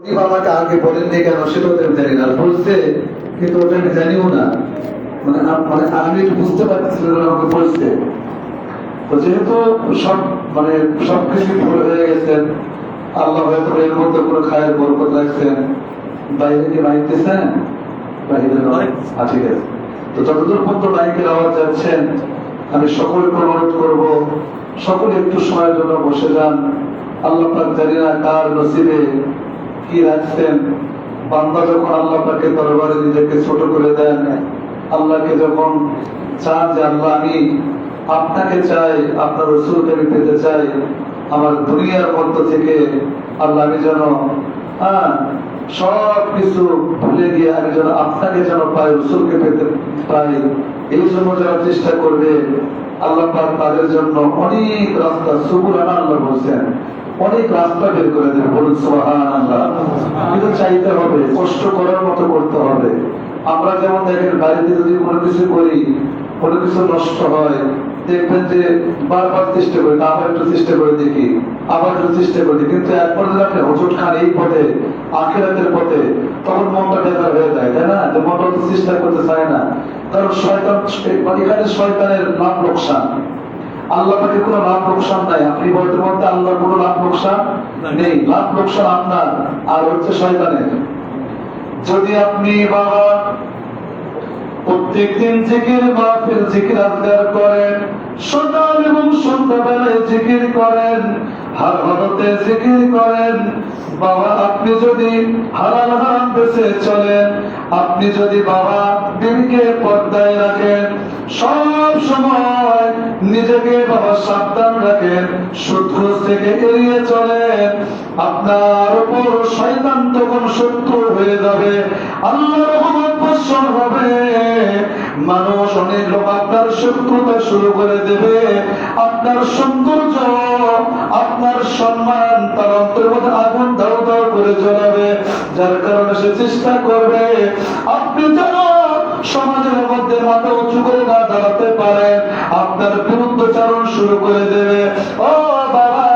আমাকে আগে বলেননি কেন সেটাও আমি জানি না, বলছে কিন্তু ওটা আমি জানিও না, মানে আমি বুঝতে পারছি আমাকে বলছে। তো যেহেতু সব মানে সবকিছু ভুল হয়ে গেছেন, আল্লাহ হয়তো এর মধ্যে কোনো খায়ের বরকত রাখছেন। বাইরে কি বাইতেছেন? বাইরে নয়, ঠিক আছে। তো যতদূর পর্যন্ত মাইকের আওয়াজ যাচ্ছেন, আমি সকলকে অনুরোধ করবো সকলে একটু সময়ের জন্য বসে যান। আল্লাহ পাক জানি না কার নসিবে কি রাখছেন। বান্দা যখন আল্লাহ পাকের দরবারে নিজেকে ছোট করে দেন, আল্লাহকে যখন চান যে আল্লাহ আমি আপনাকে চাই, আপনার রাসূলকে আমি পেতে চাই, আমার দুনিয়ার মধ্য থেকে আল্লাহ আমি যেন সব কিছু ভুলে গিয়ে আমি যেন আপনাকে যেন পাই, রাসূলকে পেতে পাই, এই জন্য যারা চেষ্টা করবে আল্লাহ পাক তাদের জন্য অনেক রাস্তা সুবুল আল্লাহ বলছেন, অনেক রাস্তা বের করে দেবে। বলুন সুবহানাল্লাহ। কিন্তু চাইতে হবে, কষ্ট করার মতো করতে হবে। আমরা যেমন দেখেন বাড়িতে যদি কোনো কিছু করি, কোনো কিছু নষ্ট হয়, দেখবেন যে বারবার চেষ্টা করি, আবার একটু চেষ্টা করে দেখি, আবার একটু চেষ্টা করি, কিন্তু একবার যদি আপনি হোঁচট খান এই পথে, আখিরাতের পথে, তখন মনটা বেকার হয়ে যায়, তাই না? যে মনটা তো চেষ্টা করতে চায় না, কারণ শয়তান, এখানে শয়তানের লাভ লোকসান, আল্লাহ পাকের কোনো লাভ লোকসান নাই। আপনি বলতে বলতে আল্লাহর কোনো লাভ লোকসান নেই, লাভ লোকসান আপনার আর হচ্ছে শয়তানের। যদি আপনি বাবা প্রত্যেকদিন জিকির মাহফিল জিকির আজগার করেন, সকাল এবং সন্ধ্যাবেলায় জিকির করেন, হার হালতে জিকির করেন, বাবা আপনি যদি হালাল হারাম বেঁচে চলেন, আপনি যদি বাবা বিবিকে পর্দায় রাখেন, সব সময় নিজেকে বাবা সাবধান রাখেন, সুদ ঘুষ থেকে এড়িয়ে চলেন, আপনার উপর শয়তান তখন শত্রু হয়ে যাবে, আল্লাহর রহমত বর্ষণ হবে, মানুষ অনেক লোক আপনার শত্রুতা শুরু করে দেবে, আপনার সৌন্দর্য আপনার সম্মান তার অন্তরের মধ্যে আগুন দাও দাও করে জ্বলাবে, যার কারণে সে চেষ্টা করবে আপনি যেন সমাজের মধ্যে মাথা উঁচু করে না দাঁড়াতে পারেন, আপনার বিরুদ্ধচারণ শুরু করে দেবে। ও বাবা,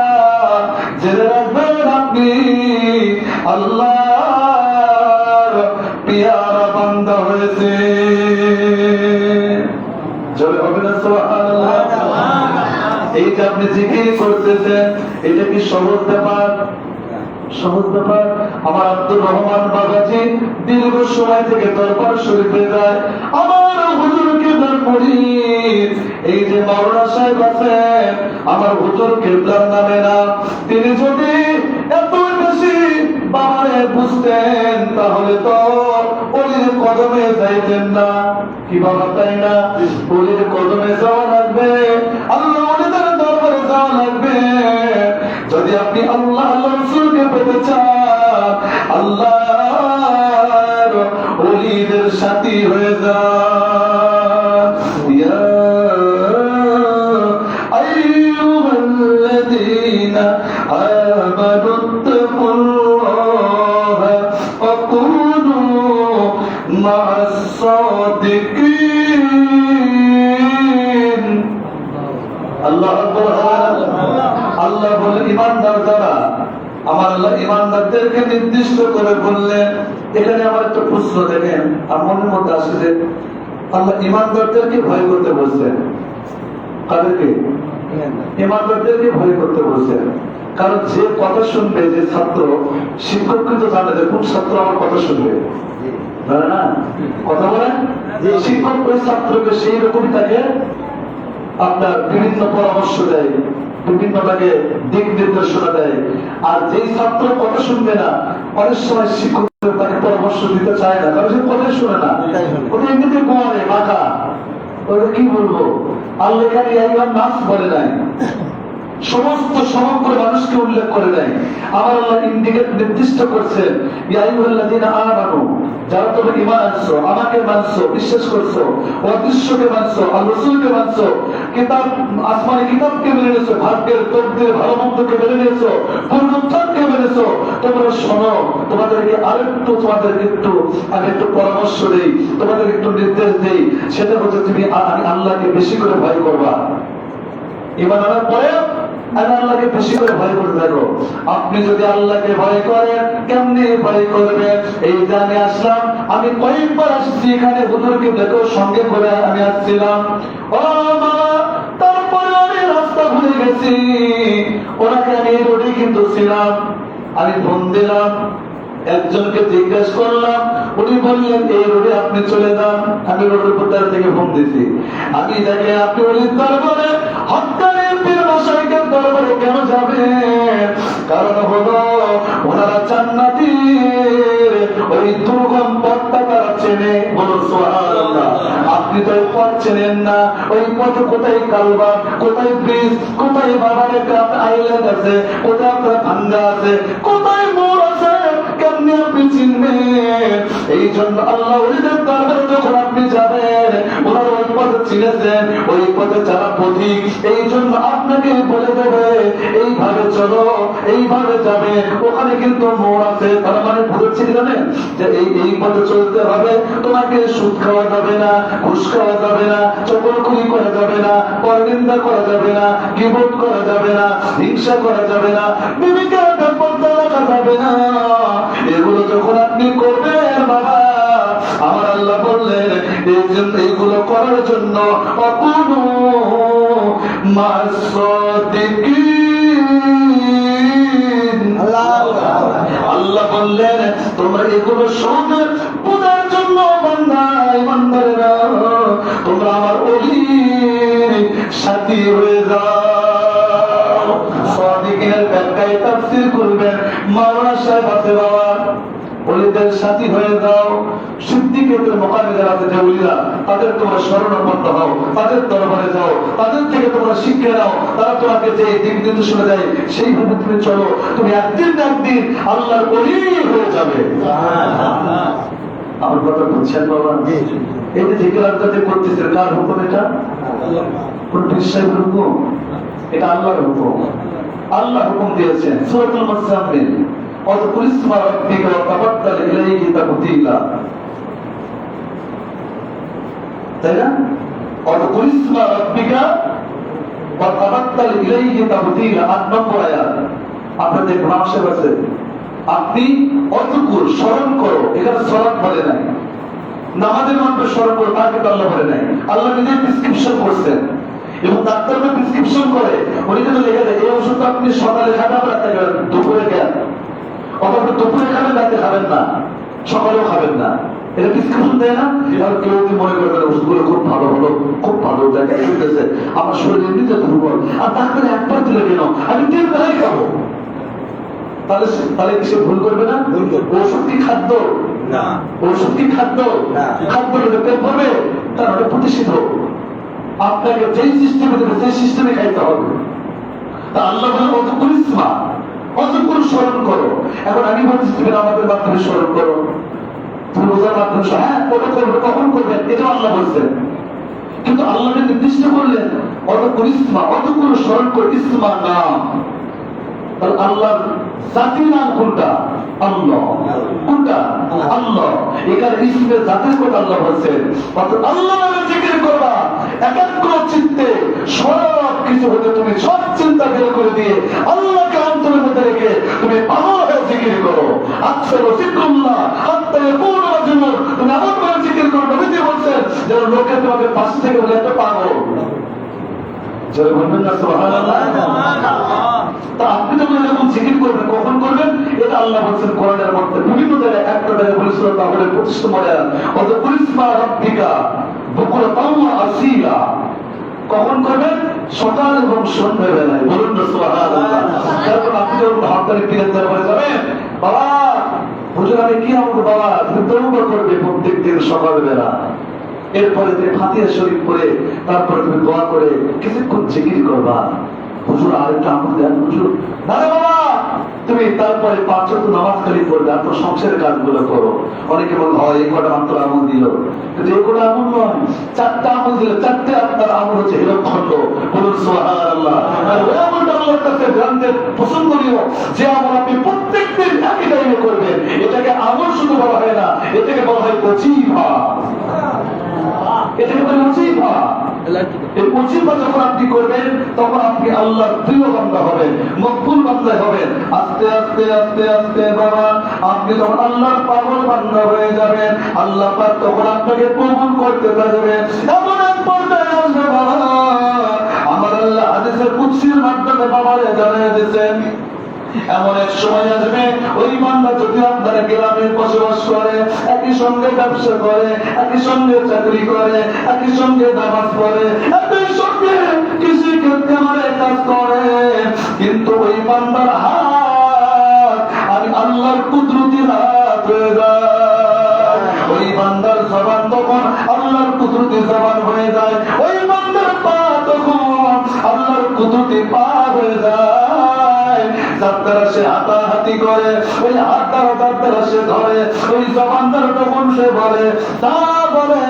জেনে রাখবেন আপনি আল্লাহর পিয়ারা বান্দা হয়েছে। জয় হবে না সুবহানাল্লাহ। এই যে আপনি জিকির করতেছেন, এটা কি সহজ ব্যাপার? সহজ ব্যাপার? আমার আব্দুর রহমান বাবাজি দীর্ঘ সময় থেকে দরবার শরীফে যায়, আমার হুজুরকে তার মুরিদ এই যে মাওলানা সাহেব আছেন, আমার হুজুর কেবলার নামে না, তিনি যদি এত বেশি বাবারে বুঝতেন তাহলে তো ওলির কদমে যাইতেন না। কি বাবা, তাই না? ওলির কদমে যাওয়া লাগবে, আল্লাহ ওলিদের দরবারে যাওয়া লাগবে। যদি আপনি আল্লাহ রাসূলকে পেতে চান, আল্লাহর ওলিদের সাথী হয়ে যান। ইয়া আইয়ুহাল্লাযীনা আমানুত্তাকুল্লাহা ওয়া কুনু মা'আস সাদিকিন। আল্লাহু আকবার। আল্লাহ বলে ইমানদার যারা, আমার আল্লাহ ইমানদারদেরকে নির্দিষ্ট করে বললেন। এখানে আমার একটা প্রশ্ন দেখেন, আর মনের মধ্যে আসে যে আল্লাহ ইমানদারদেরকে ভয় করতে বলছেন। কাদেরকে? ইমানদারদেরকে ভয় করতে বলছেন। কারণ যে কথা শুনবে, যে ছাত্র, শিক্ষক কিন্তু জানে যে কোন ছাত্র আমার কথা শুনবে, জানে না? কথা বলেন যে শিক্ষক ওই ছাত্রকে সেই রকমই তাকে আপনার বিভিন্ন পরামর্শ দেয়, বিভিন্ন তাকে দিক নির্দেশনা দেয়। আর যেই ছাত্র কথা শুনবে না, অনেক সময় শিক্ষক তাকে পরামর্শ দিতে চায় না, কারণ সে কথাই শুনে না, ওটা এমনিতে গোয়ারে বাঁকা। ওটা কি বলবো, আল্লাহ এখানে একবার নাচ বলে নাই, সমস্ত সমগ্র মানুষকে উল্লেখ করে নাই। আমার আল্লাহ ইন্ডিকেট নির্দিষ্ট করছেন, ইয়া আইয়ুহাল্লাযীনা আমানু, যারা তোমরা ঈমান আনছো, আমাকে মানছো, বিশ্বাস করছো, অদৃশ্যকে মানছো, আল্লাহর রাসূলকে মানছো, কিতাব আসমানি কিতাবকে মেনে নিয়েছো, ভাগ্যের তকদীর ভালো মন্দকে মেনে নিয়েছো, পুনরুত্থানকে মেনেছো, তোমরা শোনো, তোমাদেরকে আরেকটু আমি একটু পরামর্শ দেই, তোমাদের একটু নির্দেশ দেই, সেটা হচ্ছে তুমি আমি আল্লাহকে বেশি করে ভয় করবা। ঈমান আনার পরে আমি আল্লাহকে বেশি করে ভয় করতে থাকো। আপনি যদি আল্লাহকে ভয় করেন, কেমনে ভয় করবেন? এই যে আমি আসলাম, আমি কয়েকবার আসছি এখানে, হুজুরকে দেখো সঙ্গে করে আমি আসছিলাম। ও মা, তারপরে আমি রাস্তা ভুলে গেছি, ওনাকে আমি এই রোডে কিন্তু ছিলাম। আমি ফোন দিলাম, একজনকে জিজ্ঞেস করলাম, উনি বললেন এই রোডে আপনি চলে যান। আমি রোডের কোথার থেকে ফোন দিছি। আমি দেখে আপনি ওলির দরবারে, হক্কানি পীর মশাইকের দরবারে কেন যাবেন? কারণ হলো ওনারা জান্নাতীর ওই দুর্গম পথটা তারা চেনে। বলুন সুবহানাল্লাহ। আপনি তো ওই পথ চেনেন না। ওই পথে কোথায় কালবা, কোথায় ব্রিজ, কোথায় বাবার একটা আইল্যান্ড আছে, কোথায় আপনার ভাঙ্গা আছে, কোথায় মোড় আছে, কেমনি আপনি চিনবেন? এই জন্য আল্লাহ ওলিদের দরবারে যখন আপনি যাবেন, ওনারা ওই পথে চিনেছেন, ওই পথে যারা পথিক, এই জন্য আপনাকে বলে দেবে এইভাবে চলো, এইভাবে যাবে, ওখানে কিন্তু মোড় আছে। তার মানে বুঝেছি জানেন যে এই পথে চলতে হবে, তোমাকে সুদ খাওয়া যাবে না, ঘুষ খাওয়া যাবে না, চকলখুরি করা যাবে না, পরনিন্দা করা যাবে না, গীবত করা যাবে না, হিংসা করা যাবে না, বিবিকে পর্দা রাখা যাবে না। এগুলো যখন আপনি করবেন বাবা, আমার আল্লাহ বললেন এই জন্য, এইগুলো করার জন্য অকুনু মাসদিকিন। আল্লাহ বললেন তোমরা এগুলো শুনে বোঝার জন্য বান্দা ইমানদারেরা তোমরা আমার ওলির সাথী হয়ে যাও। সাদিকিনের ব্যাখ্যায় তাফসীর করবেন মাওলানা সাহেব আছে বাবা, ওলিদের সাথী হয়ে যাও। সিদ্দিকের মোকামে যারা আছে, যে ওলিরা, তাদের তোমরা শরণাপন্ন হও, তাদের দরবারে যাও, তাদের থেকে তোমরা শিক্ষা নাও। তারা তোমাকে যে দিক নির্দেশনা দেয় সেইভাবে তুমি চলো, তুমি একদিন না একদিন আল্লাহর ওলি হয়ে যাবে। আমার কথা বুঝছেন বাবা? এই যে জিকির আজকাতে করতেছেন, কার হুকুম এটা? কোন বিশ্বাসের হুকুম? এটা আল্লাহর হুকুম। আল্লাহ হুকুম দিয়েছেন সূরাতুল মুজাম্মিল, ওয়াযকুর ইসমা রাব্বিকা ওয়া তাবাত্তাল ইলাইহি তাবতীলা। তাই না? ওয়াযকুর ইসমা রাব্বিকা ওয়া তাবাত্তাল ইলাইহি তাবতীলা, ৮ নম্বর আয়াত। আপনাদের গ্রামে আছে, আপনি ওয়াযকুর স্মরণ করো, এখানে সালাত বলে নাই, নামাজের মধ্যে স্মরণ করো, তাকে তো আল্লাহ বলে নাই। আল্লাহ নিজে প্রেসক্রিপশন করছেন এবং ডাক্তাররা প্রেসক্রিপশন করে, উনি কিন্তু লেখা দেয় এই ওষুধটা আপনি সকালে খাবেন, রাতে খাবেন, দুপুরে খান, অথবা দুপুরে খাবেন, রাতে খাবেন না, সকালেও খাবেন না। এটা প্রেসক্রিপশন দেয় না? আর কেউ যদি মনে করবেন ওষুধগুলো খুব ভালো হলো, খুব ভালো দেখা গেছে, আমার শরীর এমনিতে দুর্বল, আর ডাক্তার একবার দিলে কেন, আমি 3 বেলায় খাবো, তাহলে তাহলে কি সে ভুল করবে না? ওষুধ কি খাদ্য? না। ওষুধ কি খাদ্য? খাদ্য হলে পেট ভরবে, তার মানে প্রতিষ্ঠিত। আপনাকে যেই সিস্টেমে দেবে সেই সিস্টেমে খাইতে হবে। তা আল্লাহ বলে অযকুর ইসমা, অযকুর স্মরণ করো। এখন আমি বলছি তুমি আমাদের মাধ্যমে স্মরণ করো, তুমি রোজার মাধ্যমে, হ্যাঁ কবে করবে, কখন করবেন, এটা আল্লাহ বলছেন। কিন্তু আল্লাহকে নির্দিষ্ট করলেন অযকুর ইসমা, অযকুর স্মরণ করো, ইসমা নাম। তাহলে আল্লাহর জাতির নাম কোনটা? আল্লাহ। কোনটা? আল্লাহ। এখানে ইসমে জাতির কথা আল্লাহ বলছেন। অর্থাৎ আল্লাহ নামে জিকির করবা একাগ্র চিত্তে, সব কিছু হতে তুমি সব চিন্তা বের করে দিয়ে আল্লাহকে অন্তরের মধ্যে রেখে তুমি পাগল হয়ে জিকির করো। আচ্ছা রসিকুল্লাহ আত্মায় পূর্ণ জীবন তুমি এমন করে জিকির করো, নবীজি বলছেন যেন লোকে তোমাকে পাশে থেকে বলে এত পাগল। যারা বলবেন না সুবহানাল্লাহ। তা আপনি যখন এরকম জিকির করবেন, কখন করবেন? এটা আল্লাহ বলছেন কোরআনের মধ্যে বিভিন্ন জায়গায়, একটা জায়গায় বলেছিল তাহলে 25 নম্বর আয়াত, ওয়াযকুর ইসমা রাব্বিকা বুকরাতাও ওয়া আসীলা। কখন করবেন? সকাল এবং সন্ধ্যা বেলায়। বলুন না সুবহানাল্লাহ। তারপর আপনি যখন হকারি পীরের দরবারে যাবেন, বাবা হুজুর আমি কি আমল, বাবা তুমি তওবা করবে প্রত্যেকদিন সকালবেলা। এরপরে তুমি ফাতিহা শরীফ পড়ে, তারপরে তুমি দোয়া করে কিছুক্ষণ জিকির করবা। হুজুর আরেকটা আমল দেন হুজুর। না রে বাবা, তুমি তারপরে 5 ওয়াক্ত নামাজ কালী পড়বে, আর সংসারের কাজগুলো করো। অনেকে বলে হয় এই কটা মাত্র আমল দিল, কিন্তু এই কটা আমল নয়, 4টা আমল দিল। 4টে আপনার আমল হচ্ছে হিরোখণ্ড। বলুন সুবহানাল্লাহ। আর ওই আমলটা আল্লাহর কাছে গ্রান্টেড, পছন্দনীয়, যে আমল আপনি প্রত্যেকদিন একই টাইমে করবেন। এটাকে আমল শুধু বলা হয় না, এটাকে বলা হয় ওজিফা। এটাকে বলে ওজিফা। এই ওজিফা যখন আপনি করবেন তখন আপনি আল্লাহর প্রিয় বান্দা হবেন, মকবুল বান্দা হবেন। আস্তে আস্তে আস্তে আস্তে বাবা আপনি যখন আল্লাহর পাগল বান্দা হয়ে যাবেন, আল্লাহ পাক তখন আপনাকে কবুল করতে থাকবেন। এমন এক পর্যায়ে আসবে বাবা, আমার আল্লাহ হাদিসের কুদসির মাধ্যমে বাবারে জানিয়ে দিয়েছেন, এমন এক সময় আসবে ওই বান্দা যদি আপনার গ্রামে বসবাস করে, একই সঙ্গে ব্যবসা করে, একই সঙ্গে চাকরি করে, একই সঙ্গে নামাজ পড়ে, একই সঙ্গে কৃষি ক্ষেত্রে আমার কাজ করে, কিন্তু ওই বান্দার হাত আমি আল্লাহর কুদরতির হাত হয়ে যায়। ওই বান্দার জবান তখন আল্লাহর কুদরতি জবান হয়ে যায়, ওই বান্দার পা তখন আল্লাহর কুদরতি পা হয়ে যায়। যার দ্বারা সে হাতাহাতি করে, ওই হাতটাও যার দ্বারা সে ধরে, ওই জবানদার তখন সে বলে তা বলে,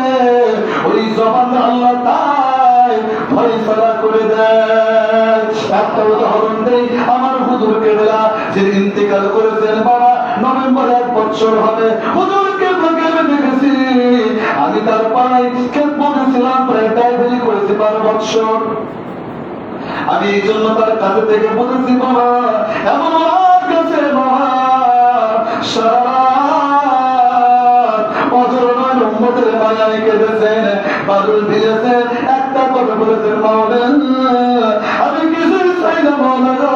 ওই জবানদার আল্লাহ তাই ফয়সালা করে দেয়। একটা উদাহরণ দেই, আমার হুজুর কেবলা যে ইন্তেকাল করেছেন বাবা নভেম্বর 1 বছর হবে, হুজুর কেবলাকে দেখেছি আমি, তার পাড়ায় খেদমতে ছিলাম, প্রায় ড্রাইভারি করেছি 12 বছর। আমি এই জন্য তার কাছে থেকে বলেছি বাবা এমন গেছে বাবা সারা অজরমান উম্মতের মায়ায় কেঁদেছেন, বাদল ভিজেছেন, একটা কথা বলেছেন মাওলানা আমি কিছুই চাই না মাওলানা,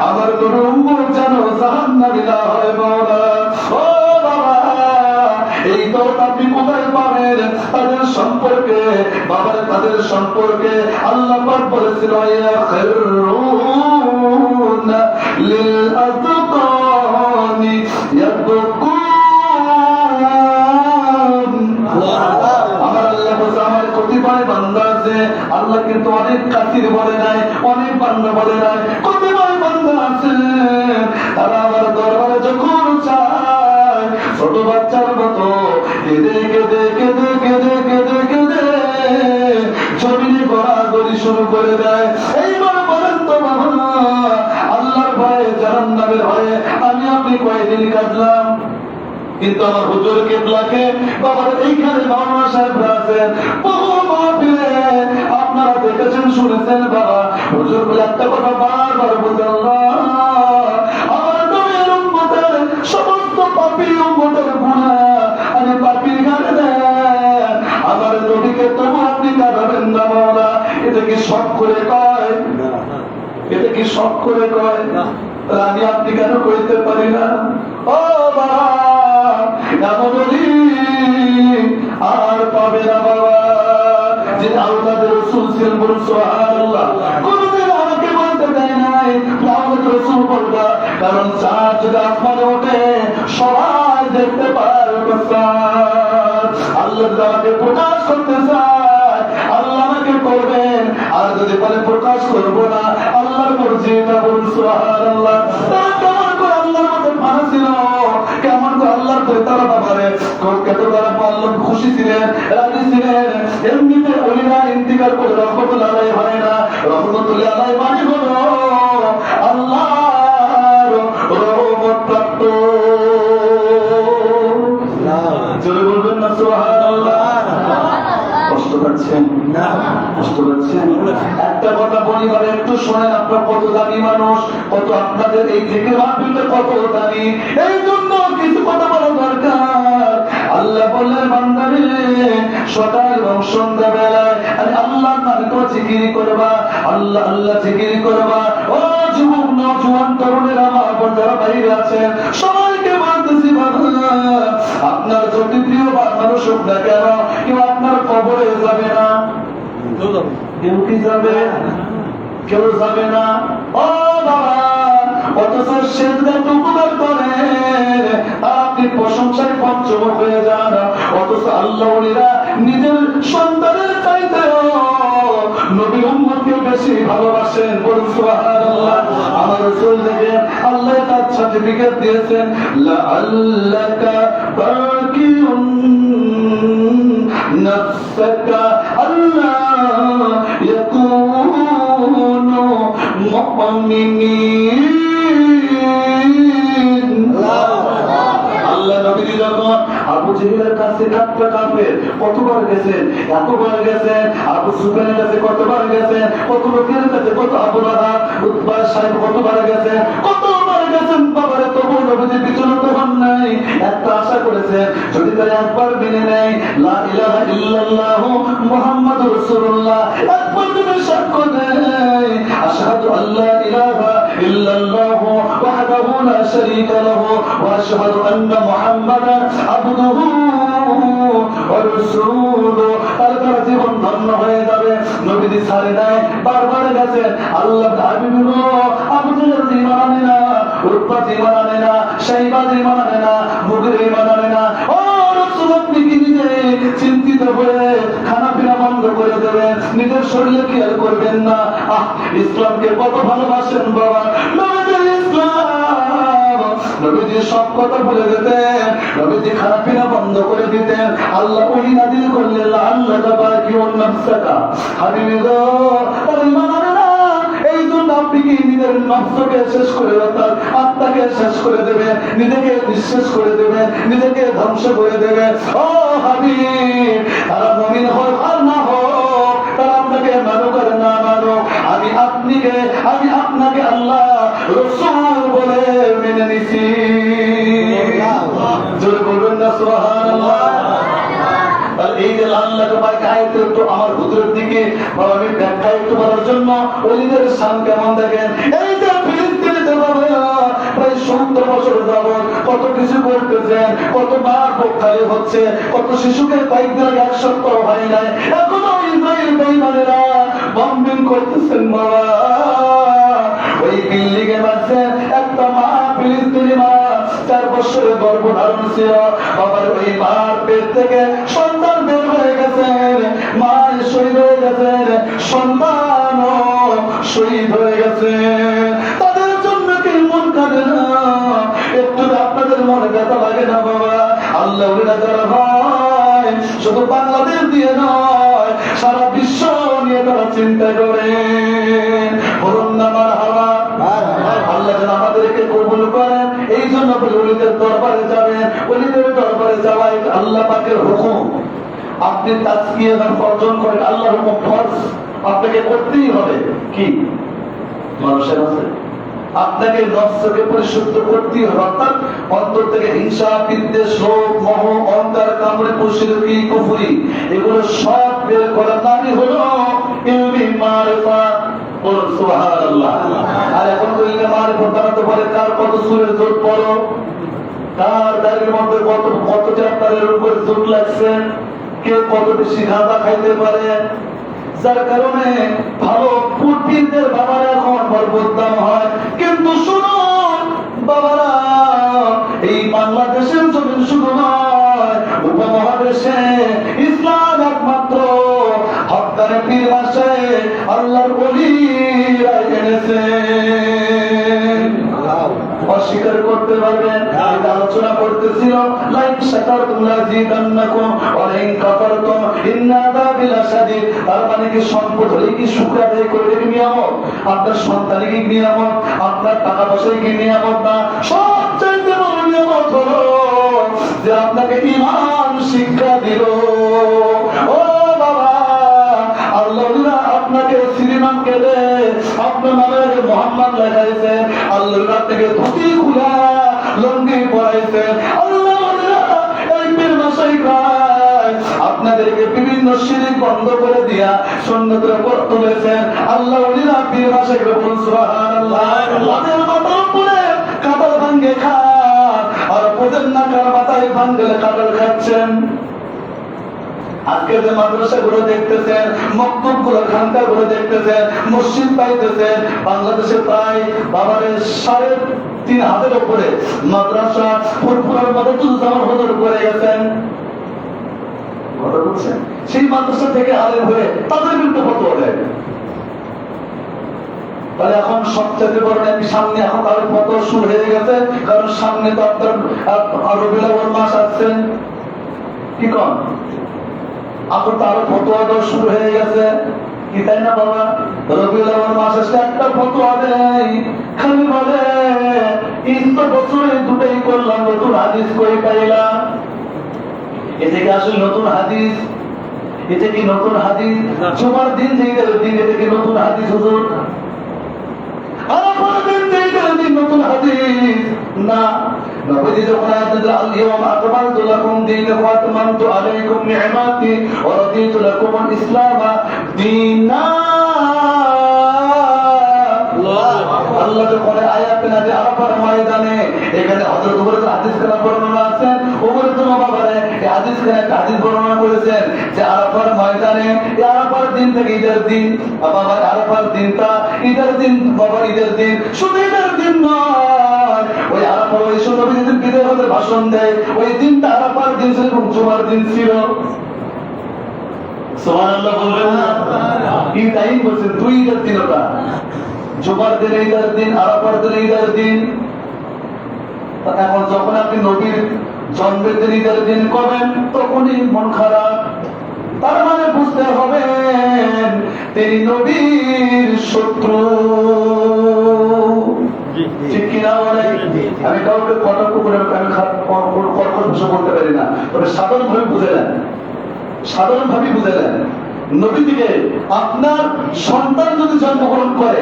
আমার কোন উম্মত যেন জাহান্নামী না হয় মাওলানা। ও বাবা এই তো আপনি কোথায় পাবেন তাদের সম্পর্কে বাবার, তাদের সম্পর্কে আল্লাহ পাক বলেছিল ইয়াখিরুনা লিল আযকানি ইয়াবকুন। আমার আল্লাহ বলে আমার কতিপয় বান্দা আছে, আল্লাহ কিন্তু অনেক কাতির বলে নাই, অনেক বান্দা বলে নাই, কতিপয় বান্দা আছে তারা আমার দরবারে যখন চায় ছোট বাচ্চার মতো কেঁদে কেঁদে কেঁদে কেঁদে কেঁদে কেঁদে জমিনে গড়াগড়ি শুরু করে দেয়। এইবার বলেন তো বাবা আল্লাহর ভয়ে জাহান্নামের ভয়ে আমি আপনি কয়দিন কাটলাম, কিন্তু আমার হুজুর কেবলাকে বাবার এইখানে মাওলানা সাহেবরা আছেন, বহু মাহফিলে আপনারা দেখেছেন শুনেছেন বাবা হুজুর বলে একটা কথা বারবার বলতেন, আল্লাহ আমার নবীর উম্মতের সমস্ত পাপী উম্মতের গুনাহ আমি পাপীর ঘাড়ে দেন, আমার নবীকে তবু আপনি কাঁদাবেন না মাওলা। এটা কি শখ করে কয়? এটা কি শখ করে কয়? আমি আপনি কেন কইতে পারি না? ও বাবা এমন আর পাবে না বাবা যে আওলাদের রাসূল ছিলেন, বলুন সুবহানাল্লাহ। কোনদিন আমাকে বলতে দেয় নাই আওলাদের রাসূল বলবা, কারণ চাঁদ যদি আসমানে ওঠে সবাই দেখতে পারবে। আল্লাহ আমাকে প্রকাশ করতে চায়, আল্লাহ আমাকে করবেন, আর যদি বলে প্রকাশ করবো না আল্লাহর মর্জি না, বলুন সুবহানাল্লাহ। তারা কেমন করে আল্লাহর মধ্যে মানা ছিল, কেমন করে আল্লাহর তারা বাবারে কত তারা আল্লাহ খুশি ছিলেন, রাজি ছিলেন। এমনিতে ওলিরা ইন্তিকাল করে রহমতুল্লাহ আলাইহি হয় না, রহমতুল্লাহ আলাইহি মানে হলো আল্লাহর রহমত প্রাপ্ত। জোরে বলবেন না সুবহানাল্লাহ। কষ্ট পাচ্ছেন না? কষ্ট পাচ্ছেন? একটা কথা বলি বলে একটু শোনেন, আপনার কত দামি মানুষ, কত আপনাদের এই থেকে মাহফিলটা কত দামি, এই জন্য কিছু কথা বলা দরকার। আল্লাহ বললেন বান্দারে সকাল এবং সন্ধ্যা বেলায় আল্লাহর নামে তো জিকির করবা, আল্লাহ আল্লাহ জিকির করবা। ও যুবক নওজোয়ান তরুণেরা মা বোন যারা বাইরে আছেন সবাইকে বলতেছি বাবা আপনার যদি প্রিয় মানুষ হোক না কেন কেউ আপনার কবরে যাবে না, কেউ কি যাবে? কেউ যাবে না। ও বাবা অথচ সেজদাতে উপকার করে আপনি প্রশংসায় পঞ্চমুখ হয়ে যান, অথচ আল্লাহ ওলিরা নিজের সন্তানের চাইতেও নবী উম্মতকে বেশি ভালোবাসেন, বলুন সুবহানাল্লাহ। আমার রাসূল থেকে আল্লাহ তার সার্টিফিকেট দিয়েছেন লাআল্লাকা বাকিউন নাফসাকা আল্লাহ ইয়াকুনু মুমিনিন। আল্লাহ নবী যখন আবু জেহেলের কাছে কাফের কতবার গেছেন, এতবার গেছেন। আবু সুফিয়ানের কাছে কতবার গেছেন, কত লোকের কাছে, কত আবু লাহাব উতবা সাহেব কতবার গেছেন, কতবার গেছেন বাবারে, তবু নবীজি বিচলিত হন নাই। একটা আশা করেছেন, যদি তারা একবার মেনে নেয় লা ইলাহা ইল্লাল্লাহ মুহাম্মাদুর রাসূলুল্লাহ, একবার যদি সাক্ষ্য দেয় আশহাদু আল্লা ইলাহা ইল্লাল্লাহ ওয়াহদাহু লা শারীকা লাহু ওয়া আশহাদু আন্না মুহাম্মাদান আবদুহু ওয়া রাসূলুহু, তার জীবন ধন্য হয়ে যাবে। নবীজি ছাড়ে নাই, বারবার গেছেন। আল্লাহ হাবিব আবু জেহেল ঈমান আনে না, উতবা ঈমান আনে না, শাইবা ঈমান আনে না, মুগীরা ঈমান আনে না। ও রাসূল, আপনি কি নিজে চিন্তিত হয়ে খানা পিনা বন্ধ করে দেবেন, নিজের শরীরে খেয়াল করবেন না? ইসলামকে কত ভালোবাসেন বাবা। নবীজি সব কথা বলে দিতেন, নবীজি খানা পিনা বন্ধ করে দিতেন। আল্লাহ ওহী নাযিল করলেন আল্লাহ তাবারাকাহুম নাফসাকা হাবিবি গো, তার ঈমান আনে না, এই জন্য আপনি কি নিজের নফসকে শেষ করে অর্থাৎ আত্মাকে শেষ করে দেবেন, নিজেকে নিঃশেষ করে দেবেন, নিজেকে ধ্বংস করে দেবেন। ও হাবিব, তারা মুমিন হোক আর না হোক, তারা আপনাকে মানুক আর না মানুক, আমি আপনাকে আল্লাহ রাসূল বলে মেনে নিছি। জোরে বলবেন না সুবহানাল্লাহ। এই যে আল্লাহকে পাইকে আয়াতে একটু আমার হুজুরের দিকে আমি ব্যাখ্যা একটু বলার জন্য ওলিদের শান কেমন দেখেন। এই যে ফিলিস্তিনে প্রায় 70 বছর যাবত কত কিছু করতেছেন, কত বার বকখালি হচ্ছে, কত শিশুকে কয়েকদিন আগে 1 সপ্তাহ হয় নাই, এখনো ইসরায়েল বেঈমানেরা বম্বিং করতেছেন বাবা। ওই বিল্ডিংয়ে মাঝে একটা মা, ফিলিস্তিনি মা, 4 বছরের গর্ভধারণ ছিল। বাবার ওই মার পেট থেকে সন্তান বের হয়ে গেছেন, মা শহীদ হয়ে গেছেন, সন্তানও শহীদ হয়ে গেছে। তাদের জন্য কি মন কাঁদে না? একটু আপনাদের মনে ব্যথা লাগে না বাবা? আল্লাহ যারা হয় শুধু বাংলাদেশ দিয়ে নয়, সারা বিশ্ব নিয়ে তারা চিন্তা করে। বলুন না মারহাবা। আল্লাহ যেন আমাদেরকে কবুল করেন। এই জন্য ওলিদের দরবারে যাবেন, ওলিদের দরবারে যাওয়াই আল্লাহ পাকের হুকুম। আপনি তাজকিয়া অর্জন করেন, আল্লাহর হুকুম ফরজ, আপনাকে করতেই হবে। কি মানুষের আছে, আপনাকে নফসকে পরিশুদ্ধ করতেই হবে, অর্থাৎ অন্তর থেকে হিংসা, বিদ্বেষ, লোভ, মোহ, অহংকার, কামড়ে পুশরিকি, কুফরি এগুলো সব বের করার নামই হলো ইলমি মারিফাত। বলুন সুবহানাল্লাহ। আর এখন তো ইলমি মারিফাত বানাতে পারে কার কত সূরের জোর পড়ো, কার দাড়ির মধ্যে কত চ্যাপ্টারের উপরে জোর লাগছে, কে কত বেশি গাঁজা খাইতে পারে। যার কারণে ভালো পীরদের বাবারা এখন বরকত দাম হয়। কিন্তু শুনুন বাবারা, এই বাংলাদেশের জমিন শুধু নয়, উপমহাদেশে ইসলাম একমাত্র হক্কানে পীর মাসে আল্লাহর ওলিরা এনেছে। অস্বীকার করতে পারবেন? আলোচনা করতেছিল লাইক শাকারতুম লাযিদান্নাকুম ওয়া লাইন কাফারতুম ইন্না আযাবি লাশাদীদ। তার মানে কি সম্পদ হলে কি শুকর আদায় করবে কি নিয়ামত? আপনার সন্তানে কি নিয়ামত? আপনার টাকা পয়সায় কি নিয়ামত না? সবচেয়ে বড় নিয়ামত হলো যে আপনাকে ঈমান শিক্ষা দিল। ও বাবা, আল্লাহ আপনাকে শ্রীমান কেটে আপনার নামে মোহাম্মদ লেখাইছে, আল্লাহ আপনাকে ধুতি খুলা লঙ্গি পরাইছে। আল্লাহ এই পীর মাশাইখরা আপনাদেরকে বিভিন্ন শিরক বন্ধ করে দিয়া সুন্নতের উপর তুলেছেন। আল্লাহ ওলিরা পীর মাশাইখরা বলুন সুবহানাল্লাহ। ওদের মাথার উপরে কাঁঠাল ভাঙ্গে খান, আর ওদের নাকার মাথায় ভাঙ্গলে কাঁঠাল খাচ্ছেন। আজকে যে মাদ্রাসাগুলো দেখতেছেন, মক্তবগুলো, খানকাগুলো দেখতেছেন, মসজিদ পাইতেছেন, বাংলাদেশে প্রায় বাবারে 3,500 উপরে মাদ্রাসা ফুরফুরার মাদ্রাসা হুজুর করে গেছেন। সেই মাদ্রাসা থেকে আলেম হয়ে তাদের বিরুদ্ধে ফতোয়া দেয়। তাহলে এখন সবচেয়ে বড় নাকি সামনে এখন তাদের ফতোয়া শুরু হয়ে গেছে, কারণ সামনে তো আপনার রবিউল আউয়াল মাস আসছেন। কি কন এখন তো আরো ফতোয়া দেওয়া শুরু হয়ে গেছে, কি তাই না বাবা? রবিউল আউয়াল মাস আসলে একটা ফতোয়া দেয়, খালি বলে বছরে দুটাই করলাম, নতুন হাদিস কই পাইলাম। এটা কি আসলে নতুন হাদিস? এটা কি নতুন হাদিস? জুমার দিন যে ঈদের দিন, এটা কি নতুন হাদিস হুজুর? আরাফার দিন যে ঈদের দিন নতুন হাদিস না। নবীজি যখন আয়াতুল আল-ইয়াওমা আকমালতু লাকুম দীনাকুম ওয়া আতমামতু আলাইকুম নি'মাতি ওয়া রাদিতু লাকুমুল ইসলাম দীনান, আল্লাহ যখন আয়াত নাযিল আরাফার ময়দানে, এখানে হযরত ওমরের হাদিস কানা বর্ণনা আছে। ওমর ইবনে বাবারে এই হাদিস কানা একটা হাদিস বর্ণনা করেছেন যে আরাফার ময়দানে, এই আরাফার দিন থেকে ঈদের দিন, বাবা আরাফার দিনটা ঈদের দিন, বাবা ঈদের দিন শুধু ঈদের দিন নয়, ওই আরাফার ওই নবী যেদিন বিদায় হতে ভাষণ দেয় ওই দিনটা আরাফার দিন ছিল এবং জুমার দিন ছিল। সুবহানাল্লাহ বলবেন না? এই টাইম বলছেন দুই ঈদের দিন, ওটা জুমার দিন ঈদের দিন, আরাফার দিন ঈদের দিন। এখন যখন আপনি নবীর জন্মের দিন ঈদের দিন করবেন তখনই মন খারাপ। তার মানে বুঝতে হবে তিনি নবীর শত্রু, ঠিক কিনা বলে? আমি কাউকে কটাক্ষ করে আমি কর্কশ ভাষা বলতে পারি না, তবে সাধারণ ভাবে বুঝে নেন, সাধারণ ভাবে বুঝে নেন। নবীজিকে আপনার সন্তান যদি জন্মগ্রহণ করে,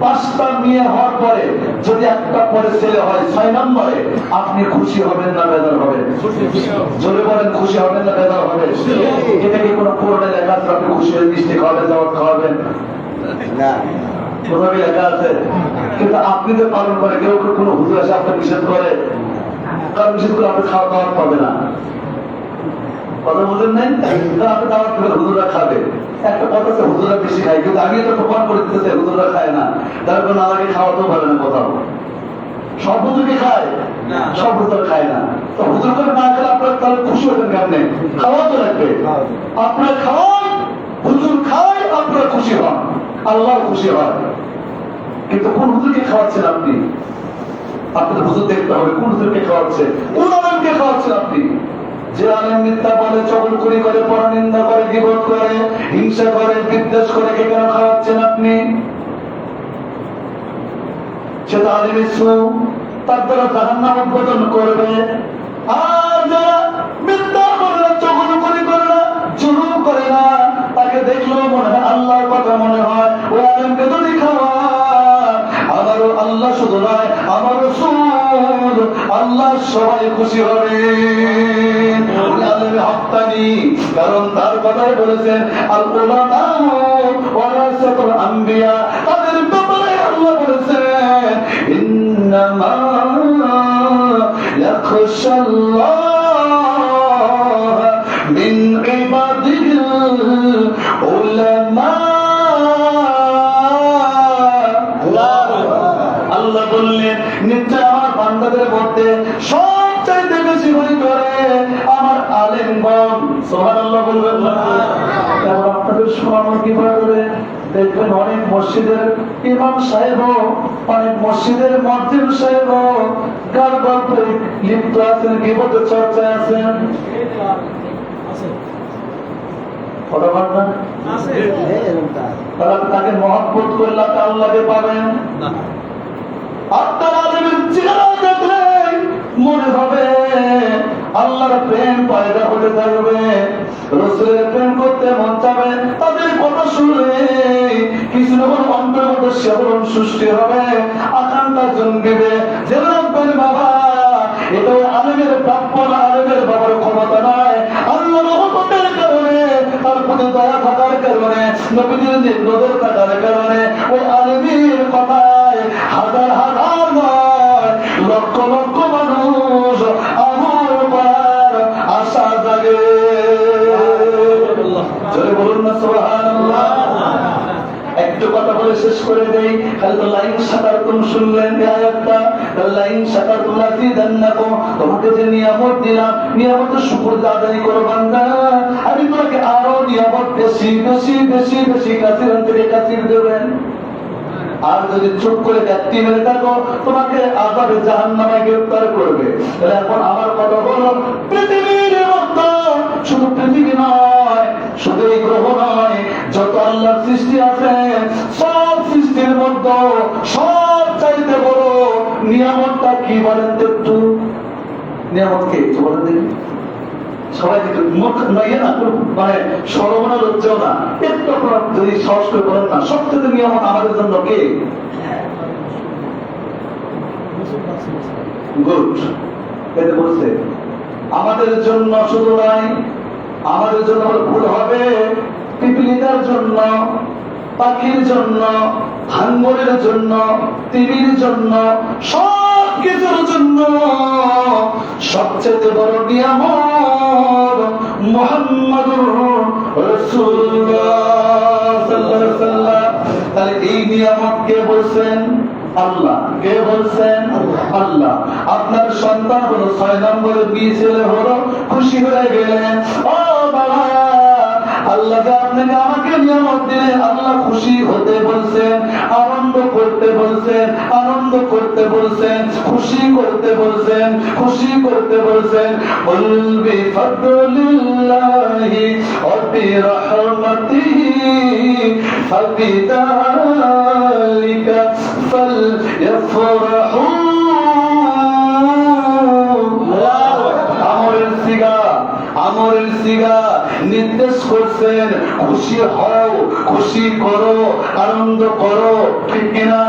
5টা মেয়ে হওয়ার পরে যদি একটা পরে ছেলে হয় 6 নম্বরে, আপনি খুশি হবেন না বেজার হবেন? জোরে বলেন, খুশি হবেন না বেজার হবেন? এটা কি কোনো কোরআনে লেখা আছে আপনি খুশি হয়ে মিষ্টি খাওয়াবেন, দাওয়াত খাওয়াবেন? না, কোথাও লেখা আছে? কিন্তু আপনি তো পালন করে, কেউ কোনো হুজুর আসে আপনার নিষেধ করে, কারণ নিষেধ করে আপনি খাওয়া দাওয়াত পাবে না। কথা বলেন নাই? আপনি দাওয়াত করে হুজুররা খাবে। একটা কথা আছে হুজুররা বেশি খায়, কিন্তু আমি তো প্রমাণ করে দিতেছে হুজুররা খায় না, তার কারণ আমাকে খাওয়াতেও পারে না। কোথাও সব হুজুরকে খায়? সব হুজুর খায় না। তো হুজুর করে না খেলে আপনার তাহলে খুশি হবেন কেমনে? খাওয়া তো লাগবে। আপনার খাওয়ান, হুজুর খায়, আপনার খুশি হন, আল্লাহ খুশি হয়। কিন্তু কোন হুজুরকে খাওয়াচ্ছেন আপনি? আপনাদের হুজুর দেখতে হবে কোন হুজুরকে খাওয়াচ্ছে, কোন আলেমকে খাওয়াচ্ছেন আপনি। যে আলেম মিথ্যা বলে, চগলখড়ি করে, পরনিন্দা করে, গীবত করে, হিংসা করে, বিদ্বেষ করে, কে কেন খাওয়াচ্ছেন আপনি? সেটা আলেমের সু, তার দ্বারা জাহান্নাম উদ্বোধন করবে। আর যারা মিথ্যা করে না, চগলখড়ি করে না, জুলুম করে না, তাকে দেখলেও মনে হয় আল্লাহর কথা মনে হয়, ওই আলেমকে যদি খাওয়া, আমারও আল্লাহ শুধু নয়, আমার রাসূল আল্লাহ সবাই খুশি হবে। কারণ তার কথাই বলেছেন আল উলামা ওয়ারাসাতুল আম্বিয়া, তাদের ব্যাপারে আল্লাহ বলেছেন ইন্নামা ইয়াখশাল্লাহ মিন ইবাদিল উলামা। আল্লাহ বললেন নিশ্চয় আমার বান্দাদের মধ্যে সবচাইতে বেশি ভয় করে আমার আলেমগণ। সুবহানাল্লাহ বলবেন না? এখন আপনাদের শোনানো কিভাবে দেখবেন অনেক মসজিদের ইমাম সাহেব, অনেক মসজিদের মুয়াজ্জিন সাহেব গাল গল্পে লিপ্ত আছেন, গীবতে চর্চায় আছেন। তাকে মহব্বত করলে আল্লাহকে পাবেন। আপনার আলেমের চেহারা দেখলে মনে হবে আল্লাহর প্রেম পয়দা হতে থাকবে, রাসূলের প্রেম করতে মন চাবে। তাদের কথা শুনলে কিছু যখন অন্তরের মধ্যে শিহরণ সৃষ্টি হবে, আকাঙ্ক্ষা জন্মিবে যে রাব্বানি বাবা এটা আলেমের প্রাপ্য না, আলেমের বাবার ক্ষমতা নয়, আল্লাহর রহমতের কারণে, তার প্রতি দয়া থাকার কারণে, নবীজির নির্দেশ থাকার কারণে ওই আলেমের কথায় হাজার হাজার নয় লক্ষ লক্ষ মানুষ আমার উপর আশা জাগে। জোরে বলুন না সুবহানাল্লাহ। একটু কথা বলে শেষ করে দেই। খালি তো লাইন শাকারতুম শুনলেন এই আয়াতটা, লাইন শাকারতুম লাযিদান্নাকুম, তোমাকে যে নিয়ামত দিলাম নিয়ামতের শুকর আদায় করো বান্দা, আমি তোমাকে আরো নিয়ামত বেশি বেশি বেশি বেশি কাসির থেকে কাসির দেবেন। আর যদি চুপ করে গাত্তি মেরে থাকো তোমাকে আযাবে জাহান্নামে গ্রেফতার করবে। তাহলে এখন আমার কথা হলো পৃথিবীর মধ্যে শুধু পৃথিবী নয়, শুধু এই গ্রহ নয়, যত আল্লাহর সৃষ্টি আছে সব সৃষ্টির মধ্যে সব চাইতে বড় নিয়ামতটা কি বলেন তো? একটু নিয়ামত কে একটু বলেন দেখি। সবাই কিন্তু মুখ নয় না, মানে সরমনা লজ্জাও না, একটু আপনারা যদি সাহস করে বলেন না, সবচেয়ে নিয়ম আমাদের জন্য কে? গুড। এটা বলছে আমাদের জন্য শুধু নয়, আমাদের জন্য ভুল হবে, পিপিলিকার জন্য, পাখির জন্য, হাঙ্গরের জন্য, তিমির জন্য, সব কিছুর জন্য সবচেয়ে বড় নিয়ামত মুহাম্মাদুর রাসূলুল্লাহ সাল্লাল্লাহু আলাইহি ওয়াসাল্লাম। তাহলে এই নিয়ামত কে বলছেন? আল্লাহ। কে বলছেন? আল্লাহ। আপনার সন্তান হলো 6 নম্বরে বিয়ে ছেলে হলো, খুশি হয়ে গেলেন। ও বাবা, আল্লাহ আপনাকে আমাকে নিয়ামত দিলেন, আল্লাহ খুশি হতে বলছেন, আনন্দ করতে বলছেন, আনন্দ করতে বলছেন, খুশি করতে বলছেন, খুশি করতে বলছেন। কুল বিফাদলিল্লাহি ওয়া বিরহমাতিহি ফাবিযালিকা ফালইফরাহু। আমরের সিগা নির্দেশ করছেন, খুশি হও, খুশি করো, আনন্দ করো, ঠিক কিনা?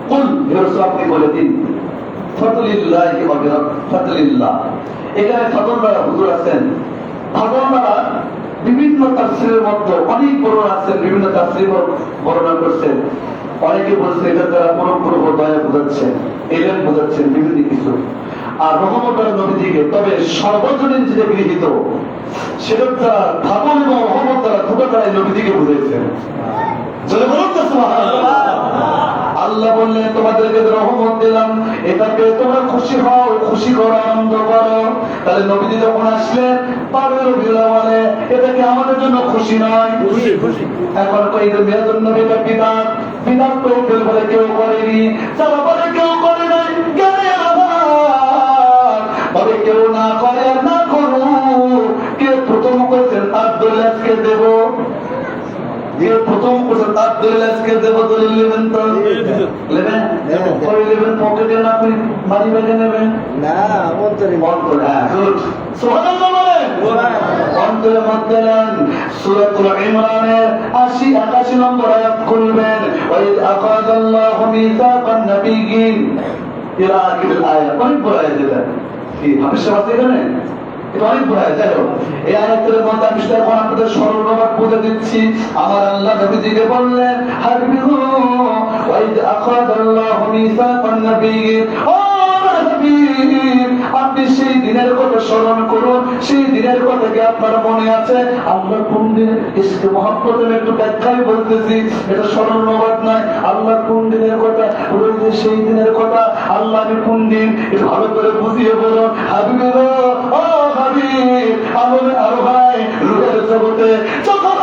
কুল আপনি বলে দিন ফাদলিল্লাহি ওয়া বিরহমাতিহি। এখানে ফাদলরা হুজুর আছেন, ফাদলরা বিভিন্ন তাফসীরের মধ্যে অনেক বর্ণনা আছে, বিভিন্ন তাফসীর বর্ণনা করছেন। অনেকে বলছে এটা দ্বারা পুরো দয়া বোঝাচ্ছেন, এলেম বোঝাচ্ছেন, বিভিন্ন কিছু। আর রহমতের নবীজিকে, তবে সর্বজনীন যেটা গৃহীত সেটা দ্বারা ফাদল এবং রহমত দ্বারা দুটো দ্বারা নবীজিকে বুঝেছেন। আল্লাহ বললেন তোমাদেরকে রহমত দিলাম, এটাকে তোমরা খুশি হও, খুশি করো, আনন্দ করো। তাহলে নবীজি যখন আসলেন 12 রবিউল আউয়ালে, এটা কি আমাদের জন্য খুশি নয়? খুশি। এখন কই যে মিলাদুন নবীটা বিদআত, বিদআত তো বলে কেউ করেনি, যারা বলে কেউ করে নাই, জ্ঞানের অভাব, তবে কেউ না করে না করো। কে প্রথম করেছেন? আব্দুল্লাহকে দেব, যে প্রথম করছেন আব্দুল্লাহকে দেব, দলিল নেবেন তো? নেবেন? পরে নেবেন, পকেটে না করে মানি ব্যাগে নেবেন না, অন্তরে অন্তরে। হ্যাঁ, গুড, সুবহানাল্লাহ বলেন। অন্তরে মত দিলেন। সূরাতুল ইমরানের 80-81 নম্বর আয়াত খুলবেন। ওয়া ইয আখাযাল্লাহু মিসাকান নাবিয়্যিন ইলা আখিরিল আয়াত। অনেক বড় আয়াত এটা, কি হামেশা আছে এখানে? এটা অনেক বড় আয়াত। যাই হোক, এই আয়াতের মধ্যে আমি এখন আপনাদের সরলভাবে বুঝে দিচ্ছি। আমার আল্লাহ নবীজিকে বললেন, হাবিবু ওয়া ইয আখাযাল্লাহু মিসাকান নাবিয়্যিন, ও হাবিব, আপনি সেই দিনের কথা স্মরণ করুন। সেই দিনের কথা কি আপনার মনে আছে? আল্লাহ কোন দিন? ইশকে মুহাব্বতের একটু ব্যাখ্যায় বলতেছি, এটা সরল অনুবাদ নয়। আল্লাহ কোন দিনের কথা? বলতে সেই দিনের কথা। আল্লাহ কোন দিন? এটা ভালো করে বুঝিয়ে বলুন। হাবিব, ও হাবিব, আর ভাই রূহের জগতে যখন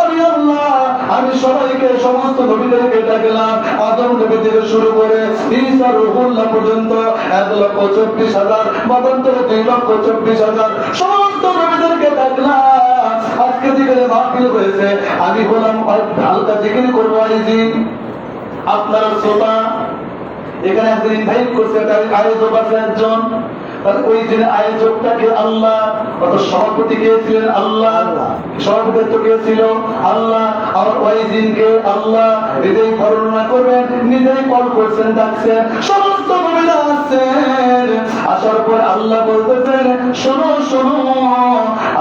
আমি আল্লাহ, আমি সবাইকে, সমস্ত নবীদেরকে ডাকলাম, আদম নবী থেকে শুরু করে ঈসা রূহুল্লাহ পর্যন্ত 1,24,000, মতান্তরে 2,24,000 সমস্ত নবীদেরকে ডাকলাম। আজকে যেখানে মাহফিল হয়েছে, আমি বললাম হালকা জিকির করবো। আপনারা শ্রোতা, এখানে একজন ইনভাইট করছে, আয়োজক আছে একজন, ওই দিনে আয়োজকটাকে আল্লাহ, সভাপতি কে ছিলেন? আল্লাহ। সভাপতিত্ব কে ছিল? আল্লাহ। আমার ওই দিনকে আল্লাহ নিজেই বর্ণনা করবেন, নিজেই কল করছেন, ডাকছেন, সমস্ত নবীরা আসছেন। আসার পর আল্লাহ বলতেছেন, শোনো শোনো,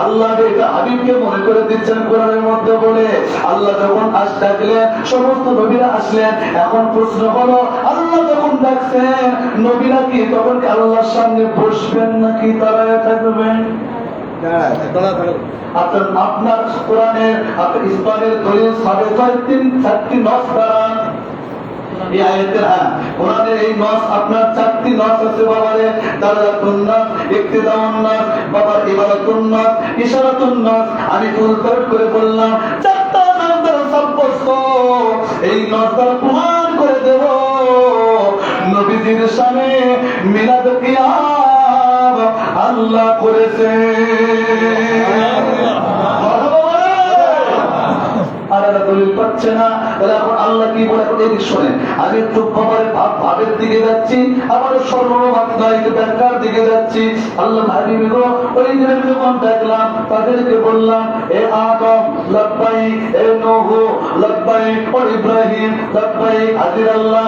আল্লাহ এটা হাবিবকে মনে করে দিচ্ছেন কোরআনের মধ্যে বলে। আল্লাহ যখন ডাকলেন, সমস্ত নবীরা আসলেন। এখন প্রশ্ন হলো, আল্লাহ যখন ডাকছেন, নবীরা কি তখন আল্লাহর সামনে বসবেন নাকি দাঁড়ায় থাকবেন? আপনার কোরআনের, আপনার ইসলামের দলিল 4.5 নস দাঁড়ান। এই আয়াতের, কোরআনের এই নস, আপনার 4টি নস আছে বাবারে। দালাতুন নস, ইক্তিদাউন নস, বাবার ইবারাতুন নস, ইশারাতুন নস। আমি ফুল করে বললাম 4টা নস দ্বারা সাব্যস্ত। এই নস দ্বারা প্রমাণ করে দেব নবীজির সামনে মিলাদ কিয়াম আল্লাহ করেছে। আর দলিল পাচ্ছে না, তাহলে এখন আল্লাহ কি বলে? এখন এই শোনেন, আমি একটু ভাবের দিকে যাচ্ছি, আবার ব্যাখ্যার দিকে যাচ্ছি। আল্লাহ হাবিব গো, ওই দিনের যখন দেখলাম তাদেরকে বললাম, এ আদম লাব্বাইক, এ নূহ লাব্বাইক, ও ইব্রাহিম লাব্বাইক, হাজির আল্লাহ,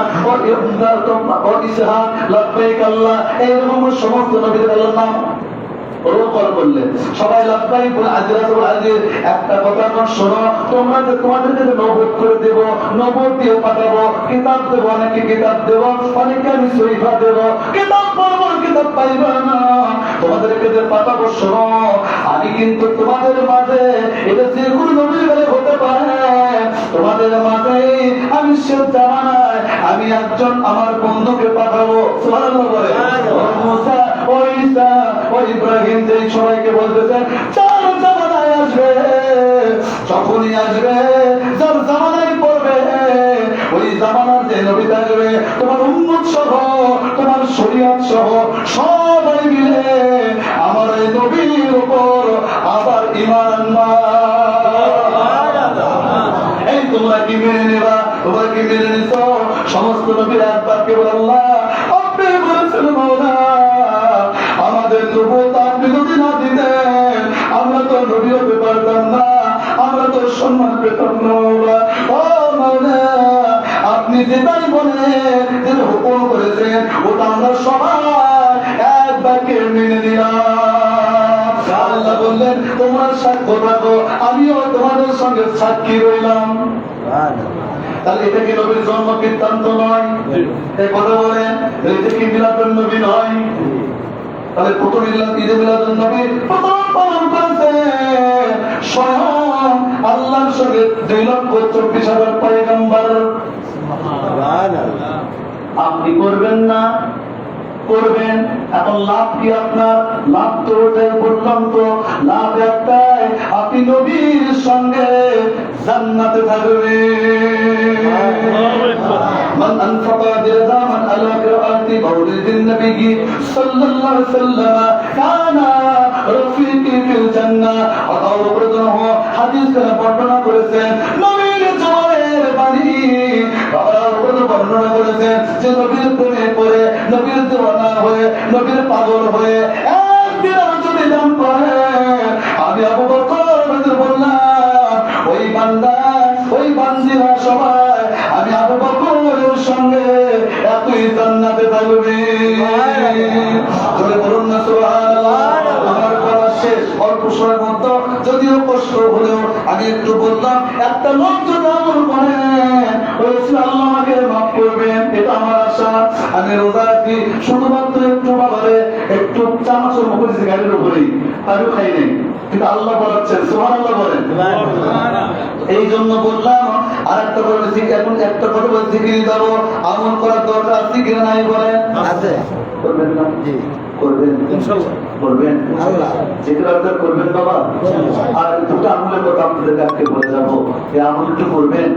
ও ইসহাক লাব্বাইক আল্লাহ, এরকম সমস্ত নবীদের আল্লাহর নাম রোপণ করলেন। সবাই লাব্বাইক বলে আজির একটা কথা এখন শোনো, তোমরা যে তোমাদেরকে নবুয়ত করে দেব, নবুয়ত দিয়ে পাঠাবো, কিতাব দেবো, অনেকে কিতাব দেবো, অনেকে আমি সহিফা দেবো, কিতাব পড়বো, কিতাব পাইবে না, তোমাদেরকে যে পাঠাবো, শোনো আমি কিন্তু তোমাদের মাঝে, এটা যে কোনো নবীর বেলায় হতে পারে, তোমাদের মাঝে আমি শেষ জামানায় আমি একজন আমার বন্ধুকে পাঠাবো। সুবহানাল্লাহ বলে, ও মুসা, ও ঈসা, ও ইব্রাহিম, যে সবাইকে বলতেছেন চার জামানায় আসবে, যখনই আসবে যার জামানায় পড়বে, ওই জামানার যে নবী থাকবে, তোমার উম্মত সহ, তোমার শরীয়ত সহ সবাই মিলে আমার এই নবীর উপর আবার ঈমান আনবা। এই তোমরা কি মেনে নেবা? তোমরা কি মেনে নিছো? সমস্ত নবীর একবার কেবল আল্লাহ আপনি বলেছেন, মাওলা আমাদের নবুয়ত আপনি যদি না দিতেন আমরা তো নবী হতে পারতাম না, আমরা তো সম্মান পেতাম না। ও মাওলা, আপনি যেটাই বলেন, যেটা হুকুম করেছেন, ওটা আমরা সবাই এক বাক্যে মেনে নিলাম। আল্লাহ বললেন, তোমরা সাক্ষ্য রাখো, আমিও তোমাদের সঙ্গে সাক্ষী রইলাম। তাহলে এটা কি নবীর জন্ম বৃত্তান্ত নয়? এই কথা বলেন, এটা কি মিলাদুন নবী নয়? তাহলে প্রথম ঈদে মিলাদুন নবী প্রথম পালন করেছেন স্বয়ং আল্লাহর সঙ্গে 2,24,000 পয়গম্বর। আপনি করবেন না? করবেন। এখন লাভ কি আপনার? লাভ তো ওটাই বললাম, তো লাভ একটাই, আপনি নবীর সঙ্গে জান্নাতে থাকবেন। من أنفق درهما على قراءة مولد النبي صلى الله عليه وسلم كان رفيقي في الجنة। হাদিস বর্ণনা করেছেন নবীর জওয়ানের বাণী, বর্ণনা করেছেন যে নবীর প্রেমে পড়ে, নবীর দেওয়ানা হয়ে, নবীর পাগল হয়ে একদিন যদি দাম করে, আমি আবু বকর বললাম, ওই বান্দা, ওই বান্দিরা সবাই আমি আবু বকরের সঙ্গে একই জান্নাতে থাকবে। বলুন না সুবহানাল্লাহ। আমার বলা শেষ, অল্প সময়ের মধ্যে যদিও কষ্ট হলেও আমি একটু বললাম, একটা লোক যদি আমল করেন, আল্লাহ আমাকে মাফ করবেন, এটা আমার আশা। আমি রোজা রাখি শুধুমাত্র একটু বাবারে একটু চানাচুর মুখ করেছি গাড়ির উপরেই, আমিও খাই নাই, কিন্তু আল্লাহ বলাচ্ছেন, সুবহানাল্লাহ বলেন। এই জন্য বললাম। আর একটা বলেছি, এখন একটা কথা বলছি, কি যাবো আমল করার দরকার আছে কিনা নাই বলেন? আছে। করবেন না? জি করবেন, ইনশাআল্লাহ করবেন, আল্লাহ যেটা দরকার করবেন বাবা। আর দুটো আমলের কথা আপনাদের কাছে বলে যাবো, এই আমলটা করবেন,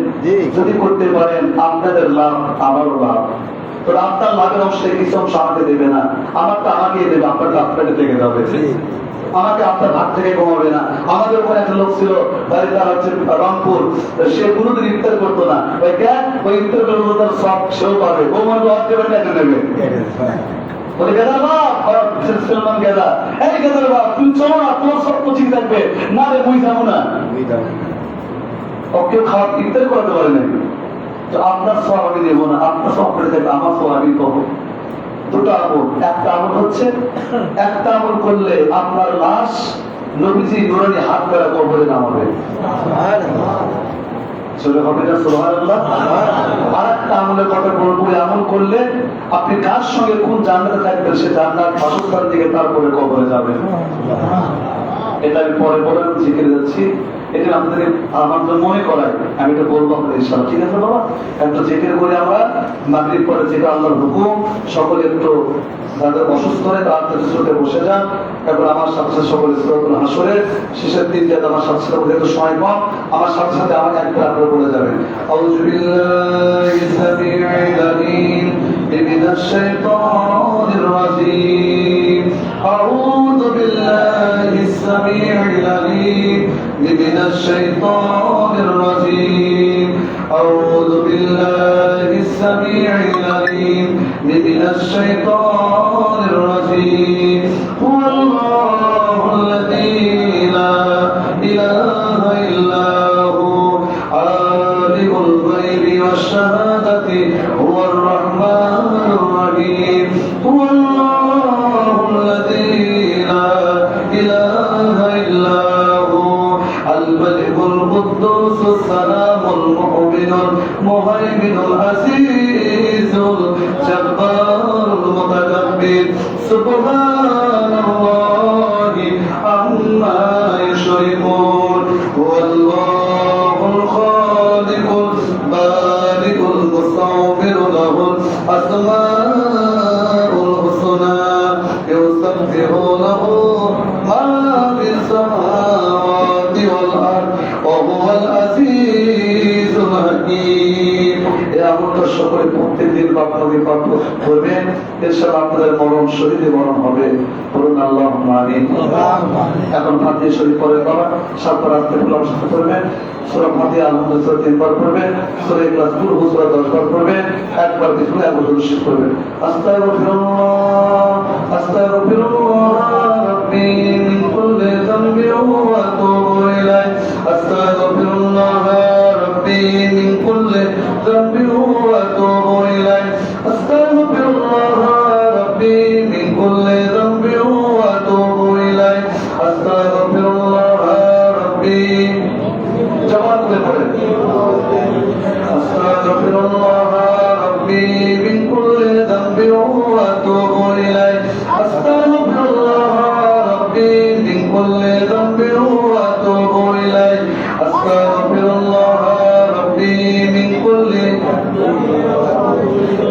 যদি করতে পারেন আপনাদের লাভ, আমারও লাভ। তো আপনার লাভের অংশে কিছু অংশ আমাকে দেবে না, আমারটা আমাকেই দেবে, আপনারটা আপনাকে থেকে যাবে, আমাকে আপনার ভাগ থেকে কমাবে না। আমাদের ওখানে একটা লোক ছিল, বাড়ি তার হচ্ছে রংপুর, সে কোনোদিন ইফতার করতো না, ওই ইফতার করবো তার সব সেও পাবে, ও মনে কেটে নেবে। বলে গেদার বাপ, সালমান গেদা, এই গেদার বাপ তুমি চলো না, তোমার সব কোচিং থাকবে না, রে মুই যাবো না, ওকে খাওয়া ইফতার করতে পারে না। তো আপনার সব আমি দেবো না, আপনার সব করে থাকবে, আমার সব আমি পাবো। দুটো আমল, একটা আমল হচ্ছে, একটা আমল করলে আপনার লাশ নবীজি নুরানি হাত দ্বারা কবরে নামাবে, চলে হবে না? সুবহানাল্লাহ। আর একটা আমলের কথা বলবো, আমল করলে আপনি কার সঙ্গে কোন জান্নাতে থাকবেন, সে জান্নাত বাসস্থান থেকে তারপরে কবরে যাবেন। এটা আমি পরে বলে জিজ্ঞেস যাচ্ছি, এটা আপনাদের আমার জন্য মনে করায়, আমি এটা বলবো আপনাদের ইনশাআল্লাহ। ঠিক আছে বাবা? একটু জিকির করে আমরা মাগরিব পরে, যেটা আল্লাহর হুকুম, সকলে একটু যাদের অসুস্থ হয় তাদের চোখে বসে যান। তারপর আমার সাথে সাথে সকলে সূরাতুল হাসরের শেষের দিন যাতে আমার সাথে সাথে বলে, একটু সময় কম, আমার সাথে সাথে আমার একবার আপনারা বলে যাবেন, আউযু বিল্লাহি সামিউল আলিম মিনাশ শাইতানির রাজিম, আউযু বিল্লাহি সামিউল আলিম মিনাশ শাইতানির রাজিম, الشيطان الرجيم هو الله الذي لا إله إلا هو عالم الغيب والشهادة هو الرحمن الرحيم هو الله الذي لا إله إلا هو الملك القدوس السلام المؤمن المهيمن العزيز الجبار المتكبر سبحان الله عما يشركون هو الله الخالق البارئ المصور له الأسماء الحسنى يسبح له ما في السماوات والأرض وهو العزيز الحكيم يا আমলটা সকলে প্রত্যেকদিন আপনাদের পাঠ করবেন ইনশাআল্লাহ আপনাদের মরণ শহীদে মরণ হবে বলুন আল্লাহুম্মা আমিন এখন ফাতিহা শরীফ পড়ে বাবা সাতবার আস্তাগফিরুল্লাহ সাথে করবেন সূরা ফাতিহা আলহামদুলিল্লাহ 3 বার পড়বেন সূরা ইখলাস কুল হুয়া 10 বার পড়বেন একবার বিসমিল্লাহ একবার শরীফ করবেন আস্তাগফিরুল্লাহ রাব্বি মিন কুল্লি যামবি ওয়া আতুবু ইলাইহি আস্তাগফিরুল্লাহ রাব্বি মিন কুল্লি যামবি ওয়া আতুবু ইলাইহি আস্তাগফিরুল্লাহ রাব্বি মিন কুল্লি যামবি ওয়া আতুবু ইলাইহি আস্তাগফিরুল্লাহ রাব্বি জবান করে পড়েন আস্তাগফিরুল্লাহ রাব্বি মিন কুল্লি যামবি ওয়া আতুবু ইলাইহি আস্তাগফিরুল্লাহ রাব্বি মিন কুল্লি যামবি ওয়া আতুবু ইলাইহি আস্তাগফিরুল্লাহ রাব্বি মিন কুল্লি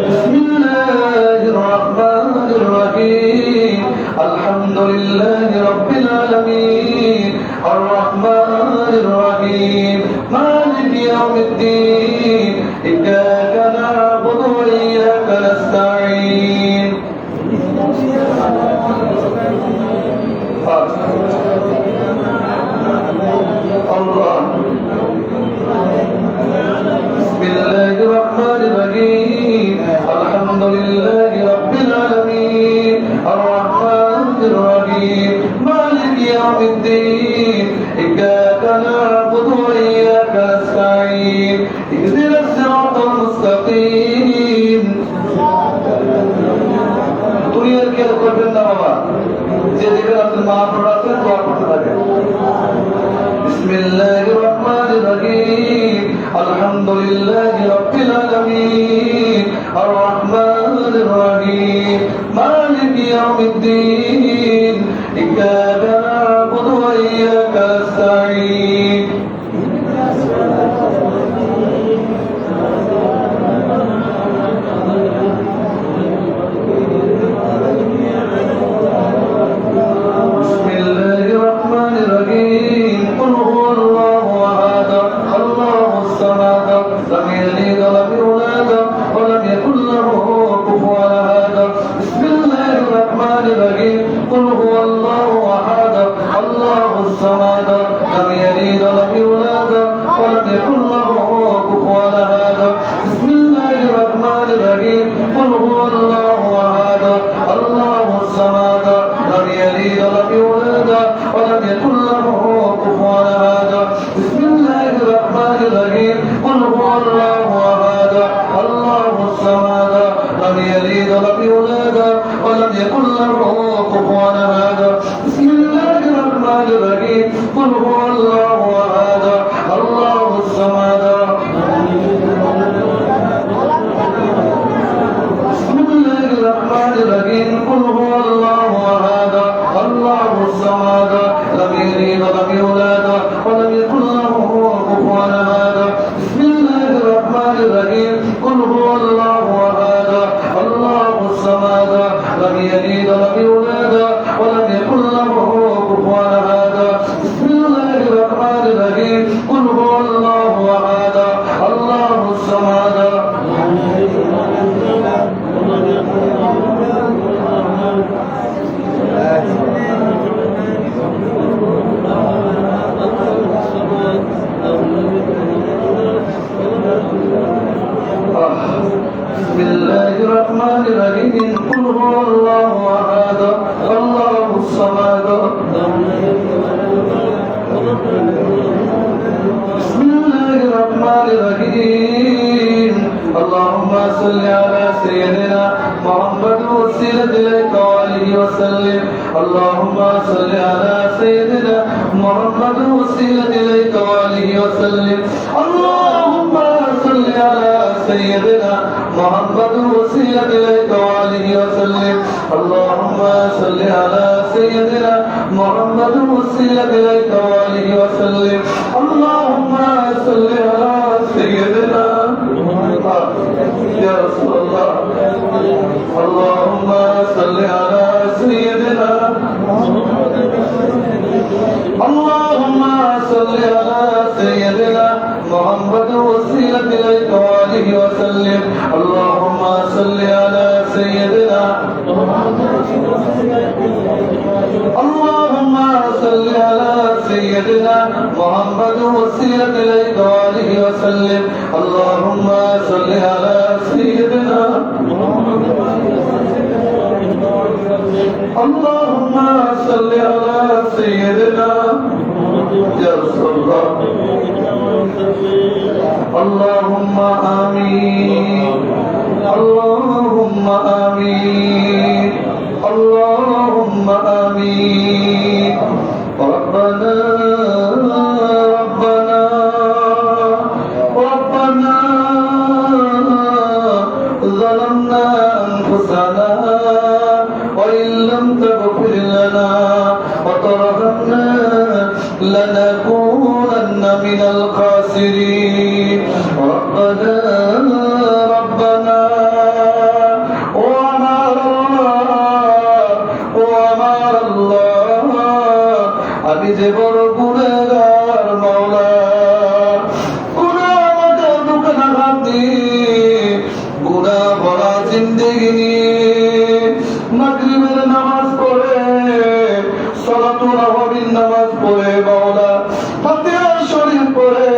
বিসমিল্লাহির রহমানির রহিম আলহামদুলিল্লাহি রাব্বিল আলামিন আর রহমানির রহিম মালিকি ইয়াউমিদ্দিন ইয়্যাকা না'বুদু ওয়া ইয়্যাকা নাস্তাঈন আল্লাহ বিসমিল্লাহির রহমানির রহিম আলহামদুলিল্লাহি রাব্বিল আলামিন আর রহমানির রহিম মালিকি ইয়াউমিদ্দিন ইয়্যাকা না'বুদু ওয়া ইয়্যাকা নাস্তাঈন ইহদিনাস সিরাতাল মুস্তাকিম দুনিয়ার খেয়াল করবেন না বাবা যে যেখানে আপনার মা আপনারা আছেন দোয়া করতে থাকেন বিসমিল্লাহির রহমানির রহিম আলহামদুলিল্লাহি রাব্বিল আলামিন আর রহমানির রহিম মালিকি ইয়াউমিদ্দিন ইয়্যাকা না'বুদু ওয়া ইয়্যাকা নাস্তাঈন ولم يلد ولم يولد ولم يكن له كفوا أحد اللهم صل على سيدنا محمد وسيلة إليك وآله وسلم اللهم صل على سيدنا محمد وسيلة إليك وآله وسلم اللهم صل على سيدنا محمد وسيلة إليك وآله وسلم اللهم صل على سيدنا يا رسول الله اللهم صل على سيدنا اللهم صل على سيدنا محمد وسيلة إليك وآله وسلم اللهم صل على سيدنا اللهم صل على سيدنا محمد وسيلة إليك وآله وسلم اللهم صل على سيدنا اللهم صل على سيدنا يا رسول الله اللهم آمين اللهم آمين اللهم آمين ربنا ربنا ربنا ظلمنا أنفسنا وإن لم تغفر لنا وترحمنا لنكونن من الخاسرين ربنا ربنا وأمر الله আমি যে বড় গুনাহগার মাওলা গুনাহ আমাদের বুকে লাগাম দিয়ে গুনাহ ভরা জিন্দেগি নিয়ে মাগরিবের নামাজ পড়ে সালাতুল আওয়াবিন নামাজ পড়ে মাওলা ফাতিহা শরীফ পড়ে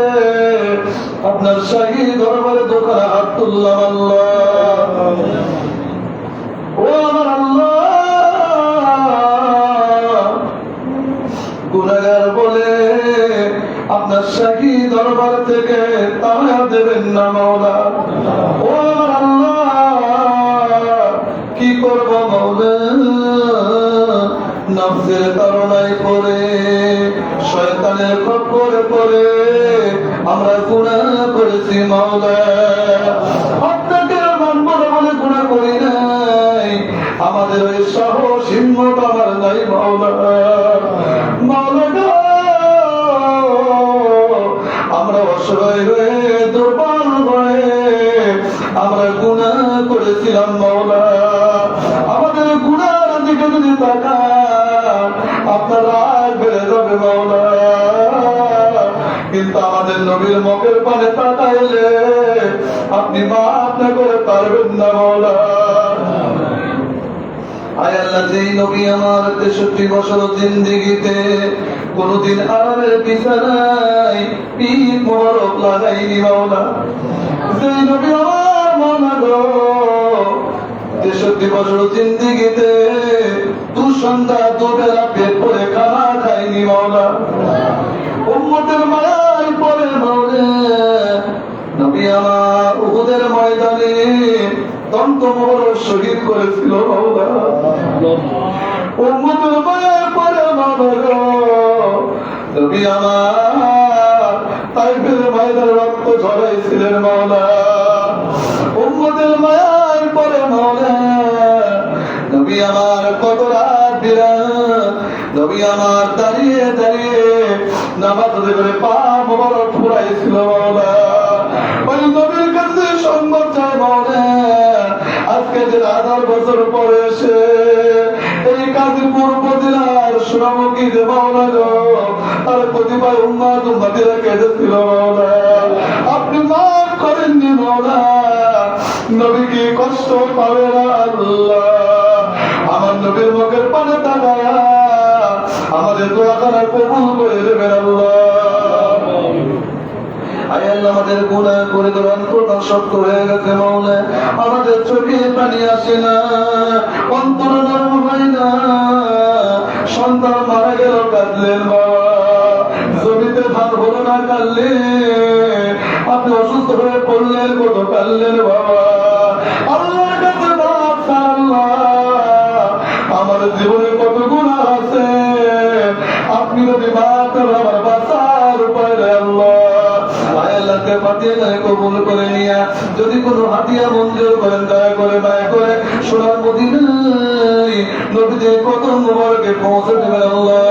আপনার শাহী দরবারে দোকানে হাত তুললাম আল্লাহ ও আমার আল্লাহ গুনাহগার বলে আপনার শাহী দরবার থেকে তাড়া দেবেন না মাওলা ও আমার আল্লাহ কি করব মাওলা নফসের তাড়নায় পড়ে শয়তানের খপ্পরে পড়ে আমরা গুনাহ করেছি মাওলা আপনাকে মানব না বলে গুনাহ করি নাই আমাদের ওই সাহস হিম্মত আমার নাই মাওলা মাওলা গো আমরা অসহায় হয়ে দুর্বল হয়ে আমরা গুনাহ করেছিলাম মাওলা আমাদের গুনার দিকে যদি তাকান আপনার রাগ বেড়ে যাবে মাওলা কিন্তু আমাদের নবীর মুখের পানে তাকাইলে আপনি মাফ না করে পারবেন না মাওলা আয় আল্লাহ যেই নবী আমার 63 বছর জিন্দেগিতে কোনদিন আরামের বিছানায় পিঠ মোবারক লাগাইনি মাওলা যেই নবী আমার মাওলা গো 63 বছর জিন্দেগিতে দুঃসন্ধ্যা দুবেলা পেট ভরে খানা খাইনি মাওলা উম্মতের মায়ায় পড়ে মাওলা নবী আমার উহুদের ময়দানে দন্ত মোবারক শহীদ করেছিল মাওলা উম্মতের মায়ায় পড়ে মাওলা নবী আমার তাইফের ময়দানে রক্ত ঝরাইছিলেন মাওলা উম্মতের মায়ায় পড়ে মাওলা নবী আমার কত রাত বিরাত নবী আমার দাঁড়িয়ে দাঁড়িয়ে নামাজ করে পা মোবারক ফুরাইছিল মাওলা ওই নবীর কাছে সম্ভব চায় মাওলা আজকে যে 1000 বছর পরে এসে এই গাজীপুর উপজেলার সোনামুখী যে মাওলা গো তার কতিপয় উম্মতিরা কেঁদেছিল মাওলা আপনি মাফ করেননি মাওলা নবী কি কষ্ট পাবে না আল্লাহ আমার নবীর মুখের পানে তাকায়া আমাদের দোয়া করা কবুল করে দেবেন আল্লাহ আয় আল্লাহ আমাদের গুনাহ করে তোর অন্তরটা শক্ত হয়ে গেছে মাওলা আমাদের চোখে পানি আসে না অন্তর নরম হয় না সন্তান মারা গেল কাঁদলেন বাবা জমিতে ধান হলো না কাঁদলে আপনি অসুস্থ হয়ে পড়লেন কত কাঁদলেন বাবা আল্লাহর কাছে আল্লাহ আমার আমার জীবনে কত গুনাহ আছে, আপনি যদি মাফ করে আমার বাঁচার উপায় দেয় আল্লাহ। আল্লাহকে পাঠিয়ে দেয় কবুল করে নিয়া, যদি কোনো হাতিয়া মঞ্জুর করেন দয়া করে মায়া করে সোনার মদিনায় নবীদের কদম মোবারকে পৌঁছে দেবেন আল্লাহ।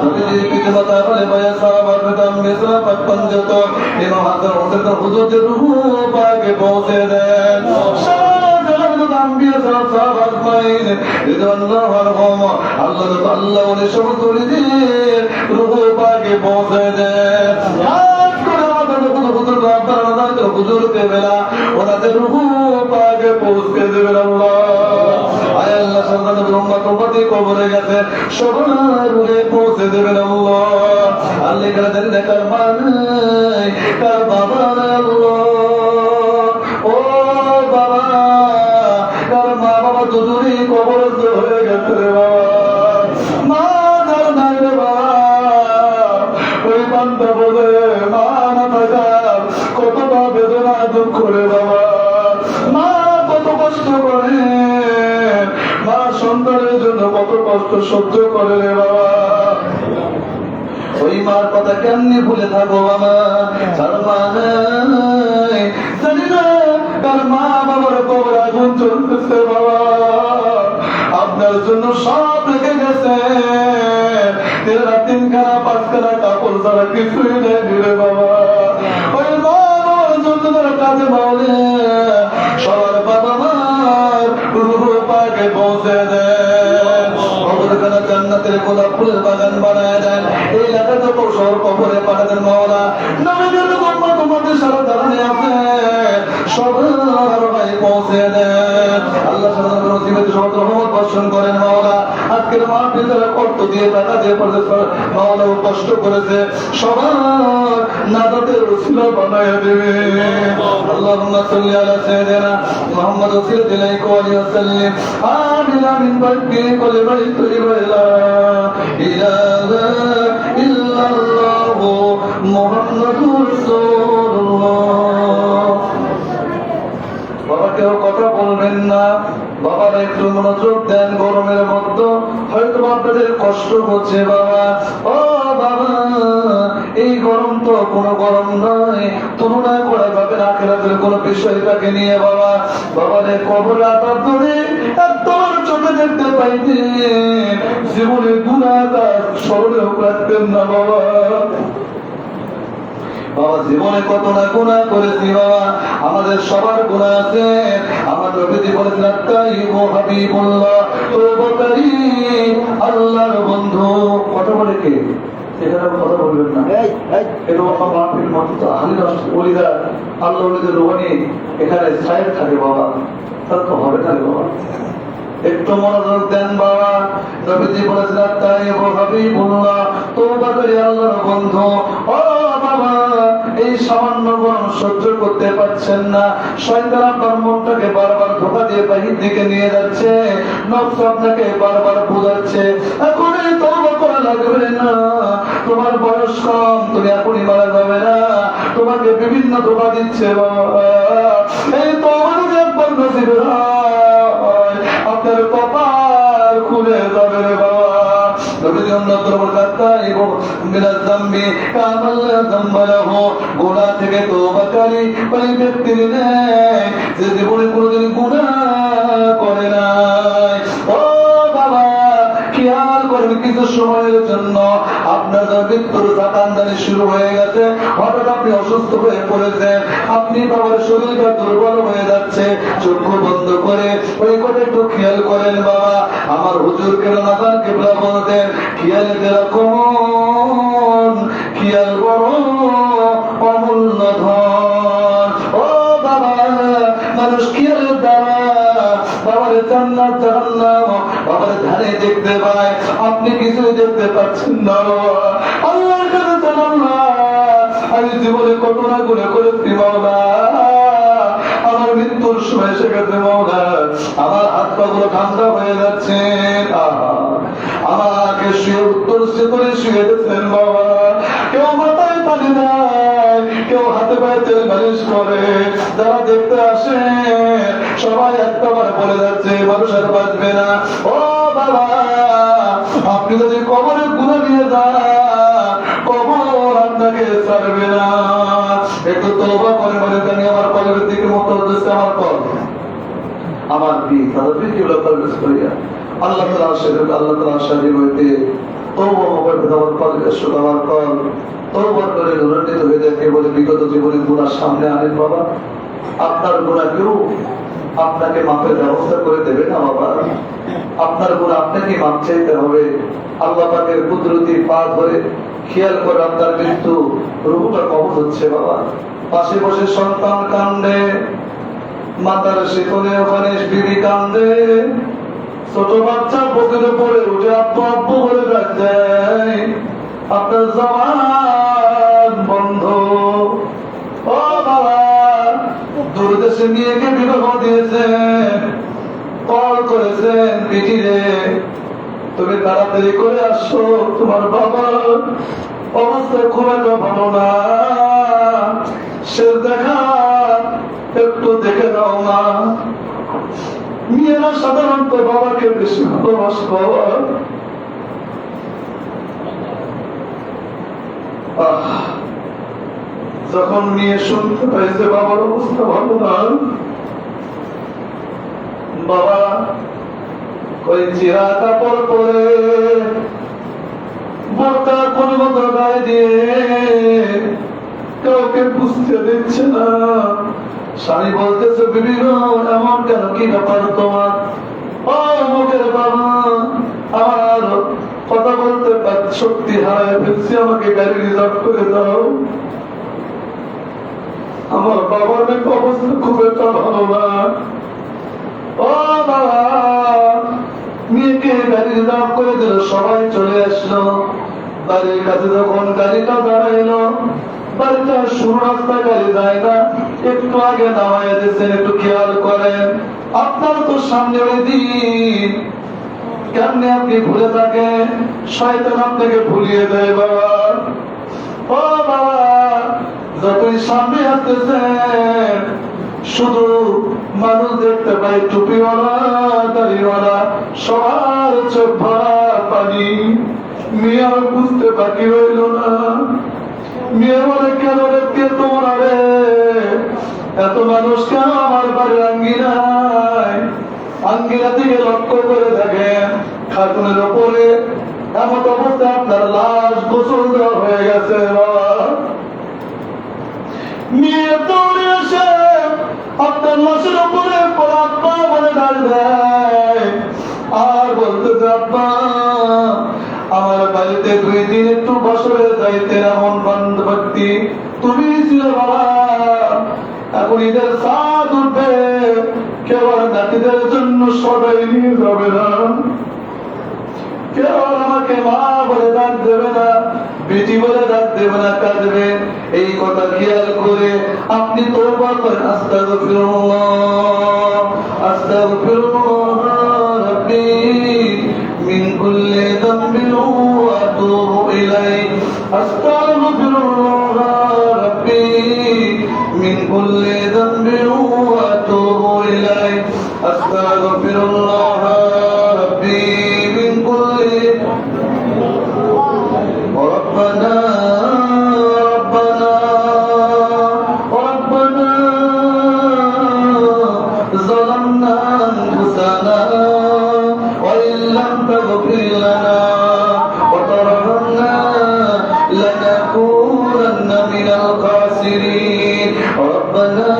নবীজির পিতামাতা বলে ভাইয়া সাহাবার বেতন মেসরা পাক পঞ্জত ইমাম হাসান হোসেন হুজুরদের রূহ পাকে পৌঁছে দেন। আল্লাহ বলে সমস্ত রূহ পাকে পৌঁছে দেন। হুজুরকে বেলা ওনাদের রূহ পাকে পৌঁছে দেবেন আল্লাহ। আয় আল্লাহ সন্তানের উম্মত উম্মতি কবরে গেছে সবার রূহে পৌঁছে দেবেন আল্লাহ। আল্লাহ কাদের দেখার মানে কার বাবা আল্লাহ, ও বাবা কার মা বাবা দুজনই কবরস্থ হয়ে গেছে রে বাবা, মা তার নাই রে বাবা। ওই বান্দা বলে মা না থাকার কতটা বেদনা দুঃখ রে বাবা, মা কত কষ্ট করে, মা সন্তানের জন্য কত কষ্ট সহ্য করে রে বাবা। ওই মার কথা কেমনি ভুলে থাকো বাবা, তার মা নাই জানি না তার মা বাবার কবর আগুন চলতেছে বাবা, আপনার জন্য সব রেখে গেছে, তিনখানা পাঁচখানা কাপড় ছাড়া কিছুই নেই রে বাবা। ওই মা বাবার জন্য তারা কাজে মাওলে সবার বাবা মার রূহ পাকে পৌঁছে দেন, কবরখানা জান্নাতের গোলাপ ফুলের বাগান বানায় দেন, এই এলাকাতে শহর কবরে পাঠাতেন মাওলা। নবীদের উম্মত উম্মতের সারা দাঁড়ানে আছে সবার ভাই পৌঁছে দেন আল্লাহ। সাধারণ নসিবের সব রহমত বর্ষণ করেন মাওলা। আজকের মাহফিল যারা কষ্ট দিয়ে টাকা দিয়ে মাওলা কষ্ট করেছে সবার নাজাতের ওসিলা বানায় দেবে। আল্লাহুম্মা সাল্লি আলা সাইয়্যিদিনা মুহাম্মদ ওয়াসিলাতিহি ওয়া সাল্লিম আমিন আমিন বাকি কলিমায়ে তৈয়বা লা ইলাহা ইল্লাল্লাহু মুহাম্মাদুর রাসূলুল্লাহ। বাবা কেউ কথা বলবেন না, বাবার একটু মনোযোগ দেন। গরমের মধ্যে হয়তো আপনাদের কষ্ট হচ্ছে বাবা, ও বাবা এই গরম তো কোনো গরম নয়, তুলনা করা যাবে না আখিরাতের কোনো বিষয়টাকে নিয়ে বাবা। বাবারে কবরে আটার ধরে একদম চোখে দেখতে পাইতে জীবনে গুনাহটা স্মরণেও রাখতেন না বাবা। বাবা জীবনে কত না গুনাহ করেছি বাবা, আমাদের সবার গুনাহ আছে। আমার নবীজি বলেছেন আত্তাইবু হাবিবুল্লাহ, তওবাকারী আল্লাহর বন্ধু। কথা বলে কে এখানে কথা বলবেন না, এরকম মাহফিল মতো আহলে ওলিরা আল্লাহ ওলিদের রুহানি এখানে সাইড থাকে বাবা, তার তো হবে না বাবা। একটু মনোযোগ দেন বাবা। নবীজি বলেছেন আত্তাইবু হাবিবুল্লাহ, তওবাকারী আল্লাহর বন্ধু। ও বাবা এই সামান্য গরম সহ্য করতে পারছেন না, শয়তান আপনার মনটাকে বারবার ধোঁকা দিয়ে বাহির দিকে নিয়ে যাচ্ছে, নফস আপনাকে বারবার বোঝাচ্ছে এখনই তওবা করা লাগবে না, তোমার বয়স কম, তুমি এখনই মারা যাবে না, তোমাকে বিভিন্ন ধোঁকা দিচ্ছে বাবা। এই তওবা যদি একবার নসিব হয় আপনার কপাল খুলে যাবে রে বাবা। নবীজি অন্যত্র বলতাইবু মিনাজ যামবি কামাল যামবা লাহু, গুনাহ থেকে তওবাকারী ওই ব্যক্তির নেই যে জীবনে কোনোদিন গুনাহ করে নাই। ও বাবা খেয়াল করেন, কিছু সময়ের জন্য আপনার মৃত্যুর কান্দানি শুরু হয়ে গেছে, হঠাৎ আপনি অসুস্থ হয়ে পড়েছেন, আপনি বাবার শরীরটা দুর্বল হয়ে যাচ্ছে, চক্ষু বন্ধ করে ওই কথা একটু খেয়াল করেন বাবা। আমার হুজুর কেবলা কেবলা বলতেন খেয়ালে রাখুন, খেয়াল করো অমূল্য ধন। ও বাবা মানুষ খেয়ালের দ্বারা বাবার জান্নাত জাহান্নাম বাবার ধারে দেখতে পায়, আপনি কিছুই দেখতে পাচ্ছেন না বাবা। আল্লাহর কাছে জানাল্লাহ আমি জীবনে কত না গুনাহ করেছি মাওলা, আমার মৃত্যুর সময় এসে গেছে মাওলা, আমার হাত পা গুলো ঠান্ডা হয়ে যাচ্ছে, আমাকে শুয়ে উত্তর সে করে শুয়ে দিচ্ছেন বাবা। কেউ মাথায় পানি দেয়, কেউ হাতে পায়ে তেল মালিশ করে, যারা দেখতে আসে সবাই একটা বার বলে যাচ্ছে মানুষ আর বাঁচবে না। ও বাবা, আপনি যদি কবরে গুলো নিয়ে যান, কবর আপনাকে ছাড়বে না। একটু তওবা করে মনে জানি আমার কবরের দিকে মতো হচ্ছে আমার কল, আমার দিক তাদের দিকে লক্ষ্য করিয়া আল্লাহ তাআলা আশীর্বাদ, আল্লাহ তাআলা আশীর্বাদ হইতে তওবা হবে দেওয়ার কলের সুদার কল তওবা করে অনুরোধিত হয়ে দেখে বলে বিগত জীবনের গুনাহ সামনে আনেন বাবা। আপনার গুনাহ কেউ আপনাকে মাপের ব্যবস্থা করে দেবে না বাবা, আপনার গুনাহ আপনাকে মাপ চাইতে হবে। আল্লাহ পাকের কুদরতি পা ধরে খেয়াল করে আপনার মৃত্যু রূহটা কবজ হচ্ছে বাবা। পাশে বসে সন্তান কান্দে, মাতার শিকলে ওখানে বিবি কান্দে, ছোট বাচ্চা বুকের উপরে উঠে আব্বু আব্বু বলে ডাক দেয়। আপনার জবান বন্ধ। ও বাবা, দূর দেশে নিয়ে গিয়ে বিবাহ দিয়েছেন, কল করেছেন পিঠিরে, তুমি তাড়াতাড়ি করে আসো, তোমার বাবার অবস্থা খুব একটা ভালো না, সে দেখা একটু দেখে দাও না। মেয়েরা সাধারণত বাবাকে বেশি ভালোবাসে বাবা। যখন নিয়ে শুনতে পাইছে বাবার অবস্থা ভালো না, বাবা ওই চিরা কাপড় পরে বোরকা পরিবর্তন গায়ে দিয়ে কাউকে বুঝতে দিচ্ছে না। স্বামী বলতেছে বিবি এমন কেন, কি ব্যাপার তোমার? ও মুখের বাবা, আমার কথা বলতে শক্তি হারায় ফেলছি, আমাকে গাড়ি রিজার্ভ করে দাও। আমার বাবার অবস্থা খুব একটা ভালো না। ও বাবা, মেয়েকে গাড়ি রিজার্ভ করে দিল, সবাই চলে আসলো। বাড়ির কাছে যখন গাড়িটা দাঁড়াইলো, বাড়িটা শুরু রাস্তা গাড়ি যায় না, একটু আগে নামায় দিয়েছেন, একটু খেয়াল করেন। আপনার তো সামনে ওই দিন, কেমনে আপনি ভুলে থাকেন? শয়তান আপনাকে ভুলিয়ে দেয় বাবা। ও বাবা, যতই সামনে আসতেছেন শুধু মানুষ দেখতে পাই টুপিওয়ালা দাড়িওয়ালা, সবার চোখ ভরা পানি। মেয়ে আর বুঝতে বাকি রইল না। মেয়ে বলে কেন রেখে তোমরা রে, এত মানুষ কেন আমার বাড়ির আঙ্গিনায়? আঙ্গিনা থেকে লক্ষ্য করে দেখেন খাতুনের ওপরে এমন অবস্থায় আপনার লাশ গোসল দেওয়া হয়ে গেছে বাবা। মেয়ে দৌড়ে এসে আপনার লাশের উপরে আব্বা বলে ডাক দেয়, আর বলতেছে আব্বা আমার বাড়িতে 2 দিন একটু বছরে যাইতে এমন বান্ধবী তুমি ছিল বাবা। এখন ঈদের সাদ উঠবে, কেউ আর নাতিদের জন্য সবাই নিয়ে যাবে না, কেউ আমাকে মা বলে ডাক দেবে না, বেটি বলে ডাক দেবে না, কাঁদবে। এই কথা খেয়াল করে আপনি তওবা করেন, আস্তাগফিরুল্লাহ আস্তাগফিরুল্লাহ রাব্বি মিন কুল্লি যামবিন ওয়া আতুবু ইলাইহি, আস্তাগফিরুল্লাহ রাব্বি মিন কুল্লি যামবিন ওয়া আতুবু ইলাইহি, আস্তাগফিরুল্লাহ রাব্বি মিন কুল্লি ربنا ربنا ربنا ظلمنا أنفسنا وإن لم تغفر لنا وترحمنا لنكونن من الخاسرين ربنا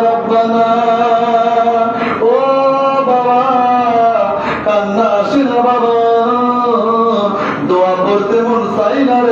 ربنا ও বাবা কান্না আসে না বাবা, দোয়া করতে মন চাই না রে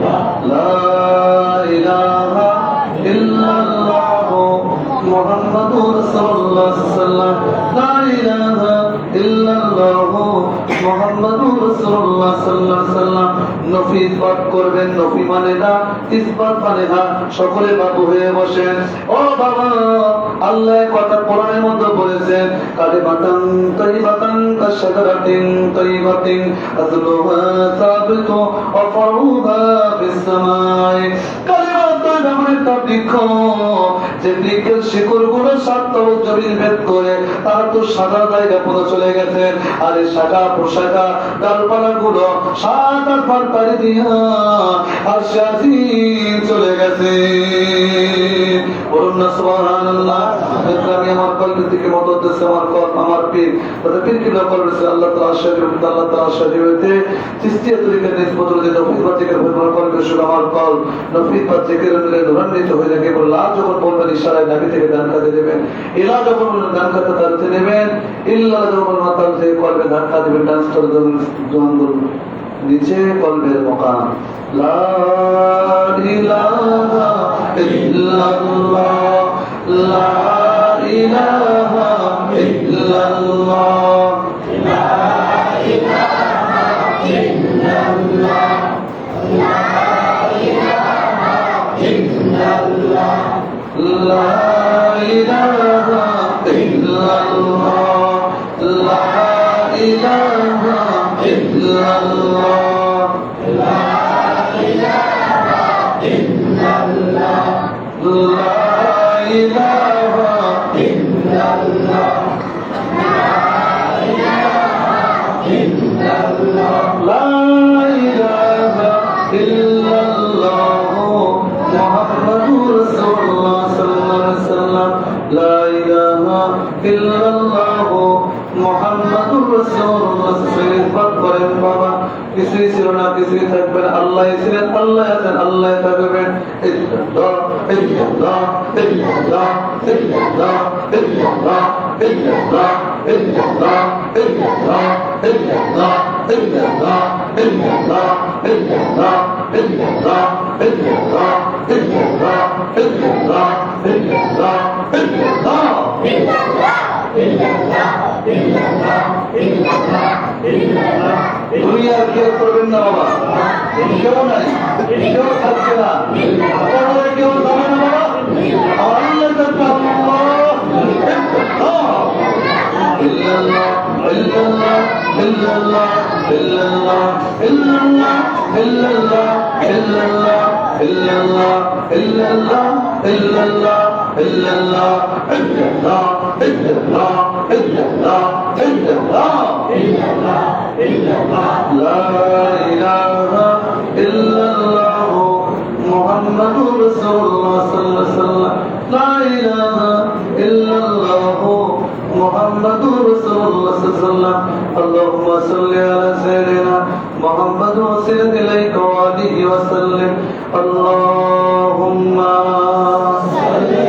রাসূলুল্লাহ সাল্লাল্লাহু আলাইহি ওয়াসাল্লাম নফি ইসবাত করবেন। নফি মানে না, ইসবাত মানে না। সকলে বাবু হয়ে বসেন। ও বাবা, আল্লাহ কথা কোরআনের মধ্যে বলেছেন, কালিমাতান তাইয়িবাতান কাশজারাতিন তাইয়িবাতিন আসলুহা সাবিতু ওয়া ফারউহা ফিস সামাই। কালিমা তাইয়িবা মানে একটা বৃক্ষ, যে বৃক্ষের শিকড়গুলো সাত জমিন ভেদ করে তার তো সাদা জায়গা পুরো চলে গেছে, আর এই শাখা প্রশাখা ডালপালা গুলো 7-8 বার পাড়ি দিয়া আর সাথী চলে গেছে। বলুন না সুবহানাল্লাহ। আমি আমার কলবের দিকে মদত দিচ্ছে আমার কলব, আমার পীর পীর কি ব্যাপার রয়েছে আল্লাহ তাআলা শরীফ, আল্লাহ তাআলা শরীফে চিস্তিয়া তরিকার নিসবত রয়েছে। নফি বাতিকের ভেতর কলবের সুখ আমার কলব নফি বাতিকের নুরান্বিত হয়ে থাকে। বললা যখন বলবেন ইশারায় নাভি থেকে ডান কাঁধে দেবেন, ইলা যখন বলবেন ডান কাঁধে তালতে নেবেন, ইল্লা যখন মাতাল থেকে কলবে ধাক্কা দেবেন, ডান স্তর যখন বলবেন নিচে কলবের মকাম লা ইলাহা ইল্লাল্লাহ, লা ইলাহা ইল্লাল্লাহ, লা ইলাহা ইল্লাল্লাহ, লা ইলাহা ইল্লাল্লাহ, লা ইলাহা ইল্লাল্লাহ, লা ইলাহা ইল্লাল্লাহ, লা ইলাহা ইল্লাল্লাহ, লা ইলাহা ইল্লাল্লাহ, লা ইলাহা ইল্লাল্লাহ, লা ইলাহা ইল্লাল্লাহ মুহাম্মাদুর রাসূলুল্লাহ সাল্লাল্লাহু আলাইহি ওয়াসাল্লাম, লা ইলাহা ইল্লাল্লাহ মুহাম্মাদুর রাসূলুল্লাহ সাল্লাল্লাহু করেন। বাবা কিছুই ছিল না, কিছুই থাকবে না, আল্লাহ ছিলেন, আল্লাহ আছেন, আল্লাহ থাকবেন। ইল্লাল্লাহ ইল্লাল্লাহ ইল্লাল্লাহ ইল্লাল্লাহ ইল্লাল্লাহ ইল্লাল্লাহ ইল্লাল্লাহ ইল্লাল্লাহ ইল্লাল্লাহ ইল্লাল্লাহ ইল্লাল্লাহ ইল্লাল্লাহ ইল্লাল্লাহ ইল্লাল্লাহ ইল্লাল্লাহ ইল্লাল্লাহ ইল্লাল্লাহ ইল্লাল্লাহ দুনিয়ার কেউ করবেন না বাবা, কেউ নাই, কেউ থাকবে না, কেউ যাবে না বাবা। আল্লাহ ইল্লাল্লাহ ইল্লাল্লাহ ইল্লাল্লাহ ইল্লাল্লাহ ইল্লাল্লাহ ইল্লাল্লাহ ইল্লাল্লাহ ইল্লাল্লাহ ইল্লাল্লাহ ইল্লাল্লাহ ইল্লাল্লাহ ইল্লাল্লাহ ইল্লাল্লাহ ইল্লাল্লাহ ইল্লাল্লাহ ইল্লাল্লাহ ইল্লাল্লাহ লা ইলাহা ইল্লাল্লাহ মুহাম্মাদুর রাসূলুল্লাহ সাল্লাল্লাহু আলাইহি ওয়াসাল্লাম, লা ইলাহা ইল্লাল্লাহ মুহাম্মাদুর রাসূলুল্লাহ সাল্লাল্লাহু আলাইহি ওয়াসাল্লাম। আল্লাহুম্মা সাল্লি আলা সাইয়্যিদিনা মুহাম্মাদ ওয়া সাল্লিম আলাইহি ওয়া আলিহি ওয়া সাল্লিম। আল্লাহুম্মা সাল্লি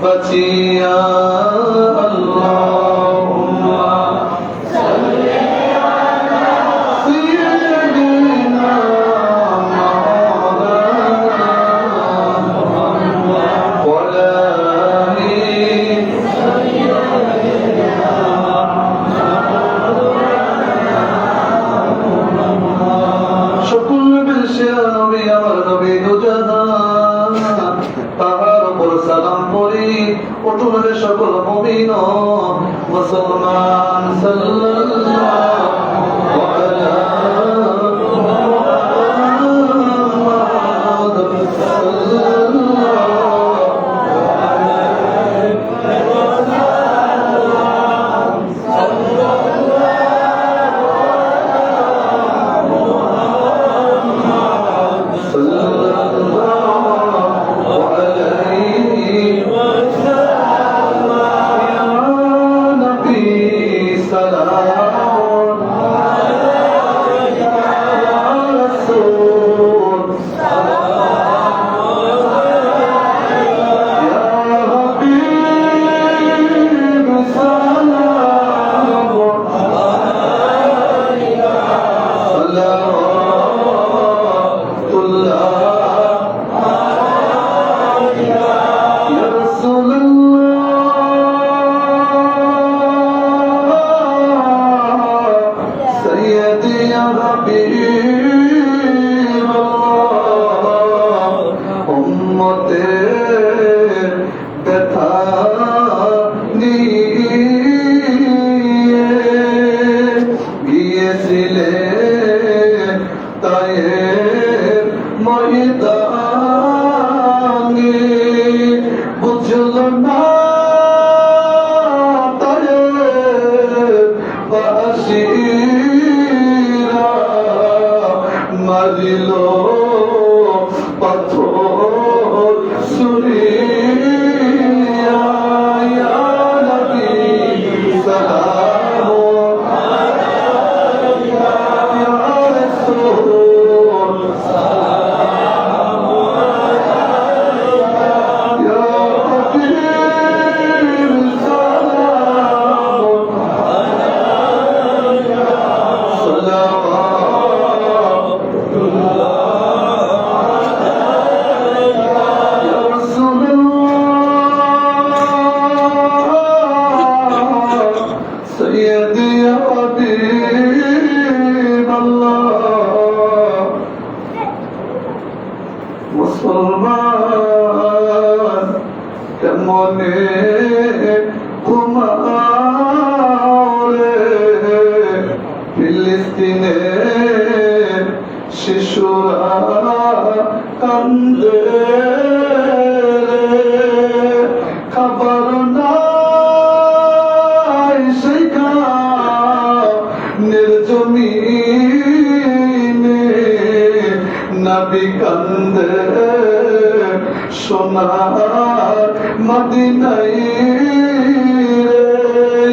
বাঁচিয়া আল্লাহুম্মা সাল্লি আলা সাইয়্যিদিনা মাওলানা মুহাম্মদ ওয়া আলা আলি সাইয়্যিদিনা মাওলানা। সকল বিশ্বের নবী আমার নবী দুজাহান, তাহার উপর সালাম পড়ি উঠুনরে সকল মুমিন মুসলমান। সাল্লাল্লাহু আলা মুহাম্মাদ সাল্লাল্লাহু মনে ঘুমাও রে ফিলিস্তিনে শিশুরা কান্দে খাবার নাই সেইখানের জমিনে নবী কান্দে সোনার মদিনায় রে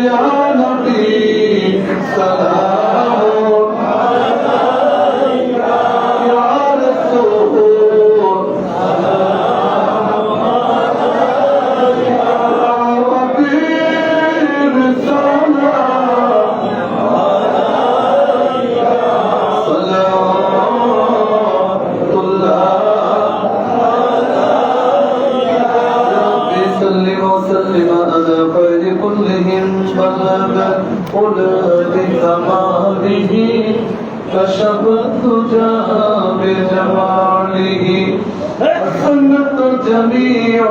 ইয়া নবী সালাম আলাইকা ইয়া রাসূল সালাম আলাইকা হাবিব সালাম আলাইকা সালাতুল্লাহ وسلم على خير كلهم بلغ أولاد كماله كشف الدجى بجماله وسنت جميع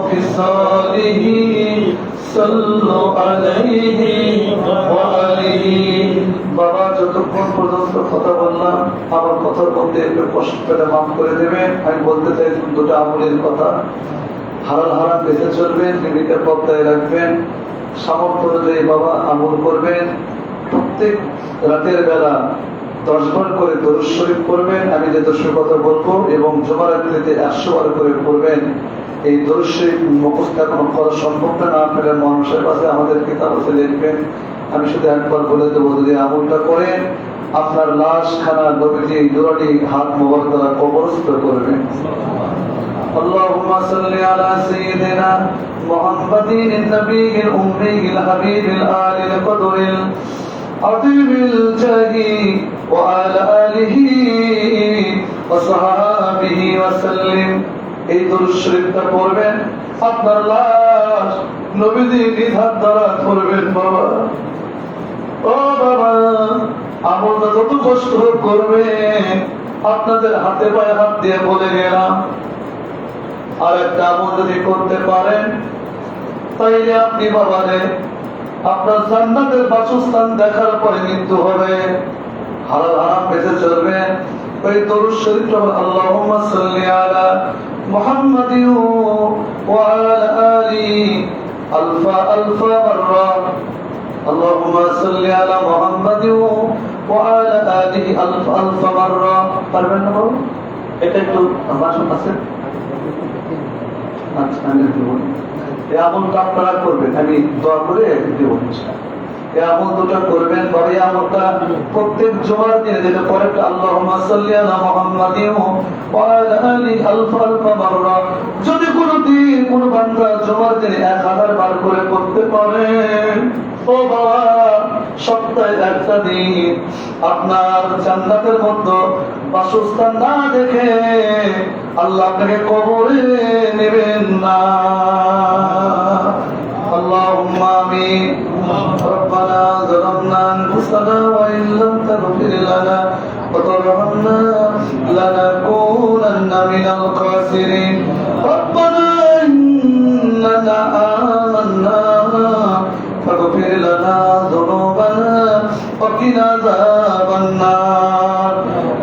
خصاله صلوا عليه وآله বাবা যতক্ষণ পর্যন্ত কথা বললাম আমার কথার মধ্যে একটু কষ্ট পেলে মাফ করে দেবেন আমি বলতে চাই দুটো আমলের কথা হালাল হারাম বেঁচে চলবেন জীবিকার পর্দায় রাখবেন সামর্থ্য অনুযায়ী বাবা আমল করবেন প্রত্যেক রাতের বেলা 10 বার করে দরুদ শরীফ পড়বেন আমি যে 10 কথা বলবো এবং জুমারাত্রিতে 100 বার করে পড়বেন এই দরুদ শরীফ মুখস্থ এখন করা সম্ভব না আপনারা মানুষের কাছে আমাদের কিতাব আছে লিখবেন আমি শুধু একবার বলে দেবো যদি আমলটা করেন আপনার লাশ খানা নবীজি জোড়াটি হাত মোবারক দ্বারা কবরস্থ করবেন اللهم صل على سيدنا محمد النبي الأمي الحبيب الآل القدر العظيم الجاه وعلى آله وصحابه وسلم এই দরুদ শরীফটা পড়বেন আপনার লাশ নবীজি নিধার দ্বারা করবেন বাবা ও বাবা আমলটা যত কষ্ট করবেন আপনাদের হাতে পায়ে হাত দিয়ে বলে গেলাম আর একটা আমল যদি করতে পারেন তাইলে আপনি বাবারে আপনার জান্নাতের বাসস্থান দেখার পরে মৃত্যু হবে হালাল হারাম বেঁচে চলবেন ওই দরুদ শরীফটা আল্লাহুম্মা সাল্লি আলা মুহাম্মাদিন ওয়া আলা আলি আলফা আলফা মাররা আল্লাহুম্মা সাল্লি আলা মুহাম্মাদিন ওয়া আলা আলি আলফা আলফা মাররা পারবেন না বাবা এটা একটু ভাষণ আছে আচ্ছা আমি দেব এই আমলটা আপনারা করবেন আমি দোয়া করে দেব এই আমল দুটো করবেন বাবা এই আমলটা প্রত্যেক জুমার দিনে যেটা পরে আল্লাহুম্মা সাল্লি আলা মুহাম্মাদিন ওয়া আলা আলি আলফা আলফা মাররা যদি কোনো দিন কোনো বান্দা জুমার দিনে 1000 বার করে করতে পারে ও বাবা সপ্তাহে একটা দিন আপনার জান্নাতের মধ্যে বাসস্থান না দেখে আল্লাহ আপনাকে কবরে নেবেন না اللهم آمين ربنا ظلمنا أنفسنا وإن لم تغفر لنا وترحمنا لنكونن من الخاسرين ربنا إننا آمنا فاغفر لنا ذنوبنا وقنا عذاب النار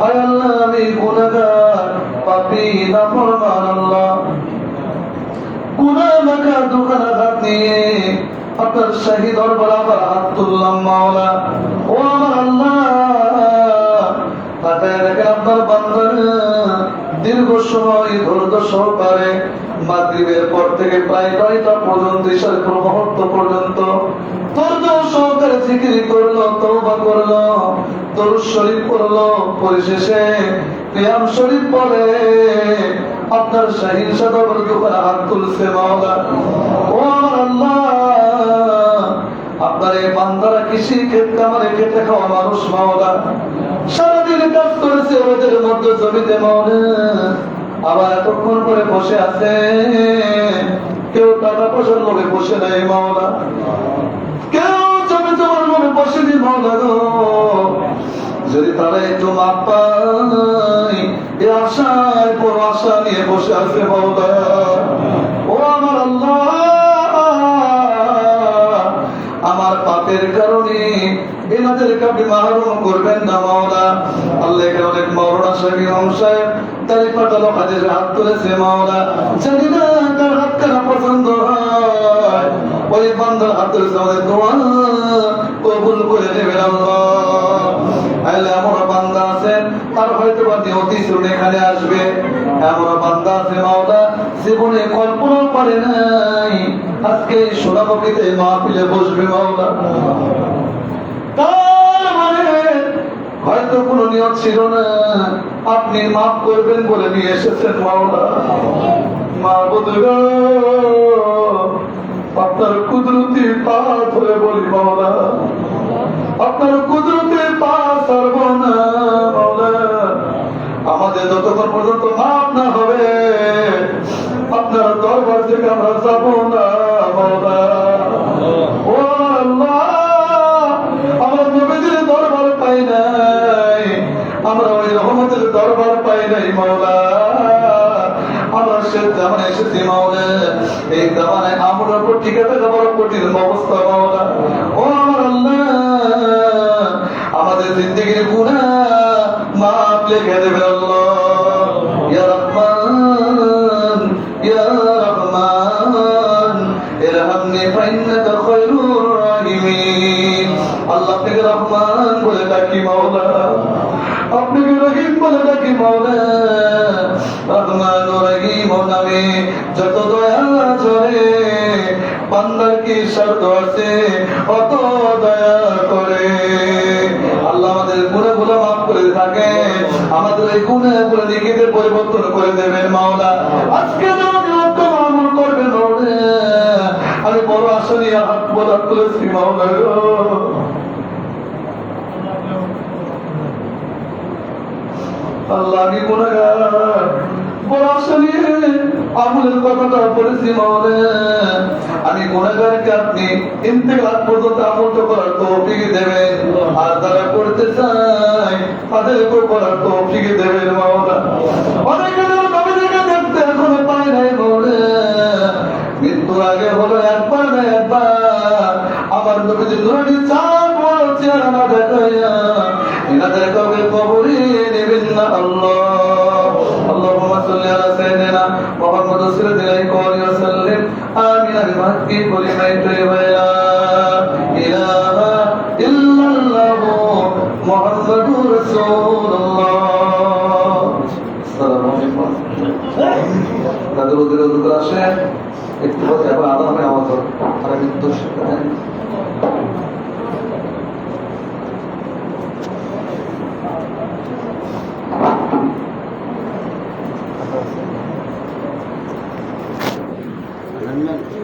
أي الله আমি গুনাহগার পাপী নাফরমান আল্লাহ গুনাহ মাখা দুখানা হাত নিয়ে আপনার শাহী দরবার আবার হাত তুললাম মাওলা ও আমার আল্লাহ তাকায় দেখেন আপনার বান্দার দীর্ঘ সময় ধৈর্য সহকারে মাগরিবের পর থেকে প্রায় 9টা পর্যন্ত ঈশার মুহূর্ত পর্যন্ত ধৈর্য সহকারে জিকির করলো তওবা করলো দরুদ শরীফ পড়লো পরিশেষে কিয়াম শরীফ পড়ে আপনার শাহীন সাদাবর দোকানে হাত তুলছে মাওলা ও আমার আল্লাহ আপনার এই বান্দারা কৃষি ক্ষেত কামারে খেতে খাওয়া মানুষ মাওলা সারাদিন কাজ করেছে ওদের মধ্যে জমিতে মাওলা আবার এতক্ষণ করে বসে আছে কেউ টাকা পয়সার লোভে বসে নাই মাওলা কেউ জমি জমার লোভে বসে নি মাওলা গো যদি তারা একটু মাপ পায় এই আশায় বড় আশা নিয়ে বসে আছে মাওলা ও আমার আল্লাহ আমাদেরকে আপনি মাহরুম করবেন না মাওলা। আল্লাহ এখানে অনেক মাওলানা সাহেব ইমাম সাহেব তারিফ পাঠালো হাজির হাত তুলেছে মাওলা, জানি না তার হাত কেন পছন্দ হয়, ওই বান্দার হাত তুলেছে, আমাদের দোয়া কবুল করে নেবেন আল্লাহ। আল্লাহ এমন বান্দা আছেন আর হয়তো বা নিয়তি ছিল এখানে আসবে, এমন বান্দা আছে মাওলা জীবনে কল্পনা করে নাই আজকে এই সোনামুখীতে মাহফিলে বসবে মাওলা। তার মানে হয়তো কোনো নিয়ত ছিল না, আপনি মাফ করবেন বলে নিয়ে এসেছেন মাওলা। মাহবুদ গো, আপনার কুদরতি পা ধরে বলি মাওলা, আপনার কুদরতি পা ছাড়বো না মাওলা। আমাদের যতক্ষণ পর্যন্ত মাফ না হবে আপনার দরবার থেকে আমরা যাবো না মাওলা। ও আল্লাহ, আমরা নবীদের দরবার পাই নাই, আমরা ওই রহমতের দরবার পাই নাই মাওলা। আমরা সে জামানে এসেছি মাওলা, এই জামানায় আমরা উপর টিকে থাকা বড় কঠিন অবস্থা মাওলা। ও আমার আল্লাহ, আমাদের জিন্দেগির গুনাহ মাফ লিখে দেবে আল্লাহ। ইয়া রহমান ইয়া রহমান ইরহামনি ফাইন্নাকা খায়রুর রাহিমিন। আল্লাহ আপনাকে রহমান বলে ডাকি মাওলা, আপনাকে রহিম বলে ডাকি মাওলা। রহমান ও রহিম নামে যত দয়া ঝরে, বান্দার কি শর্ত আছে অত দয়া করে। আল্লাহ আমাদের গুনাহগুলো মাফ করে থাকে, আমাদের এই গুনাহগুলো নেকিতে পরিবর্তন করে দেবেন মাওলা। আজকে আমাকে লক্ষ্য মামুল করবেন মাওলা। আমি বড় আশা নিয়ে হাত বলা করেছি মাওলা গো। আল্লাহ আমি গুনাহগার, বড় আশা নিয়ে আমলের কথাটা বলেছি মাওলা। আমি গুনাহগারকে আপনি ইন্তেকাল পর্যন্ত আমলটা করার তৌফিক দেবেন, আর যারা করতে চায় তাদেরকে করার তৌফিক দেবেন মাওলা। অনেকে নবীকে দেখতে এখনো পায় নাই মাওলা, মৃত্যুর আগে হলো একবার না একবার আমার নবীর নুরানি চাঁদ বড় চেহারা না দেখাইয়া এনাদের কবে কবরে নেবেন না আল্লাহ। اللهم صل على سيدنا محمد صلى الله عليه وسلم آمين بحق كل ما يطيب لا إله إلا الله محمد رسول الله। السلام عليكم। তাদের ওদের ওদের আসে একটু বসে আবার আলাদা হবে আমার আর আমি দোষ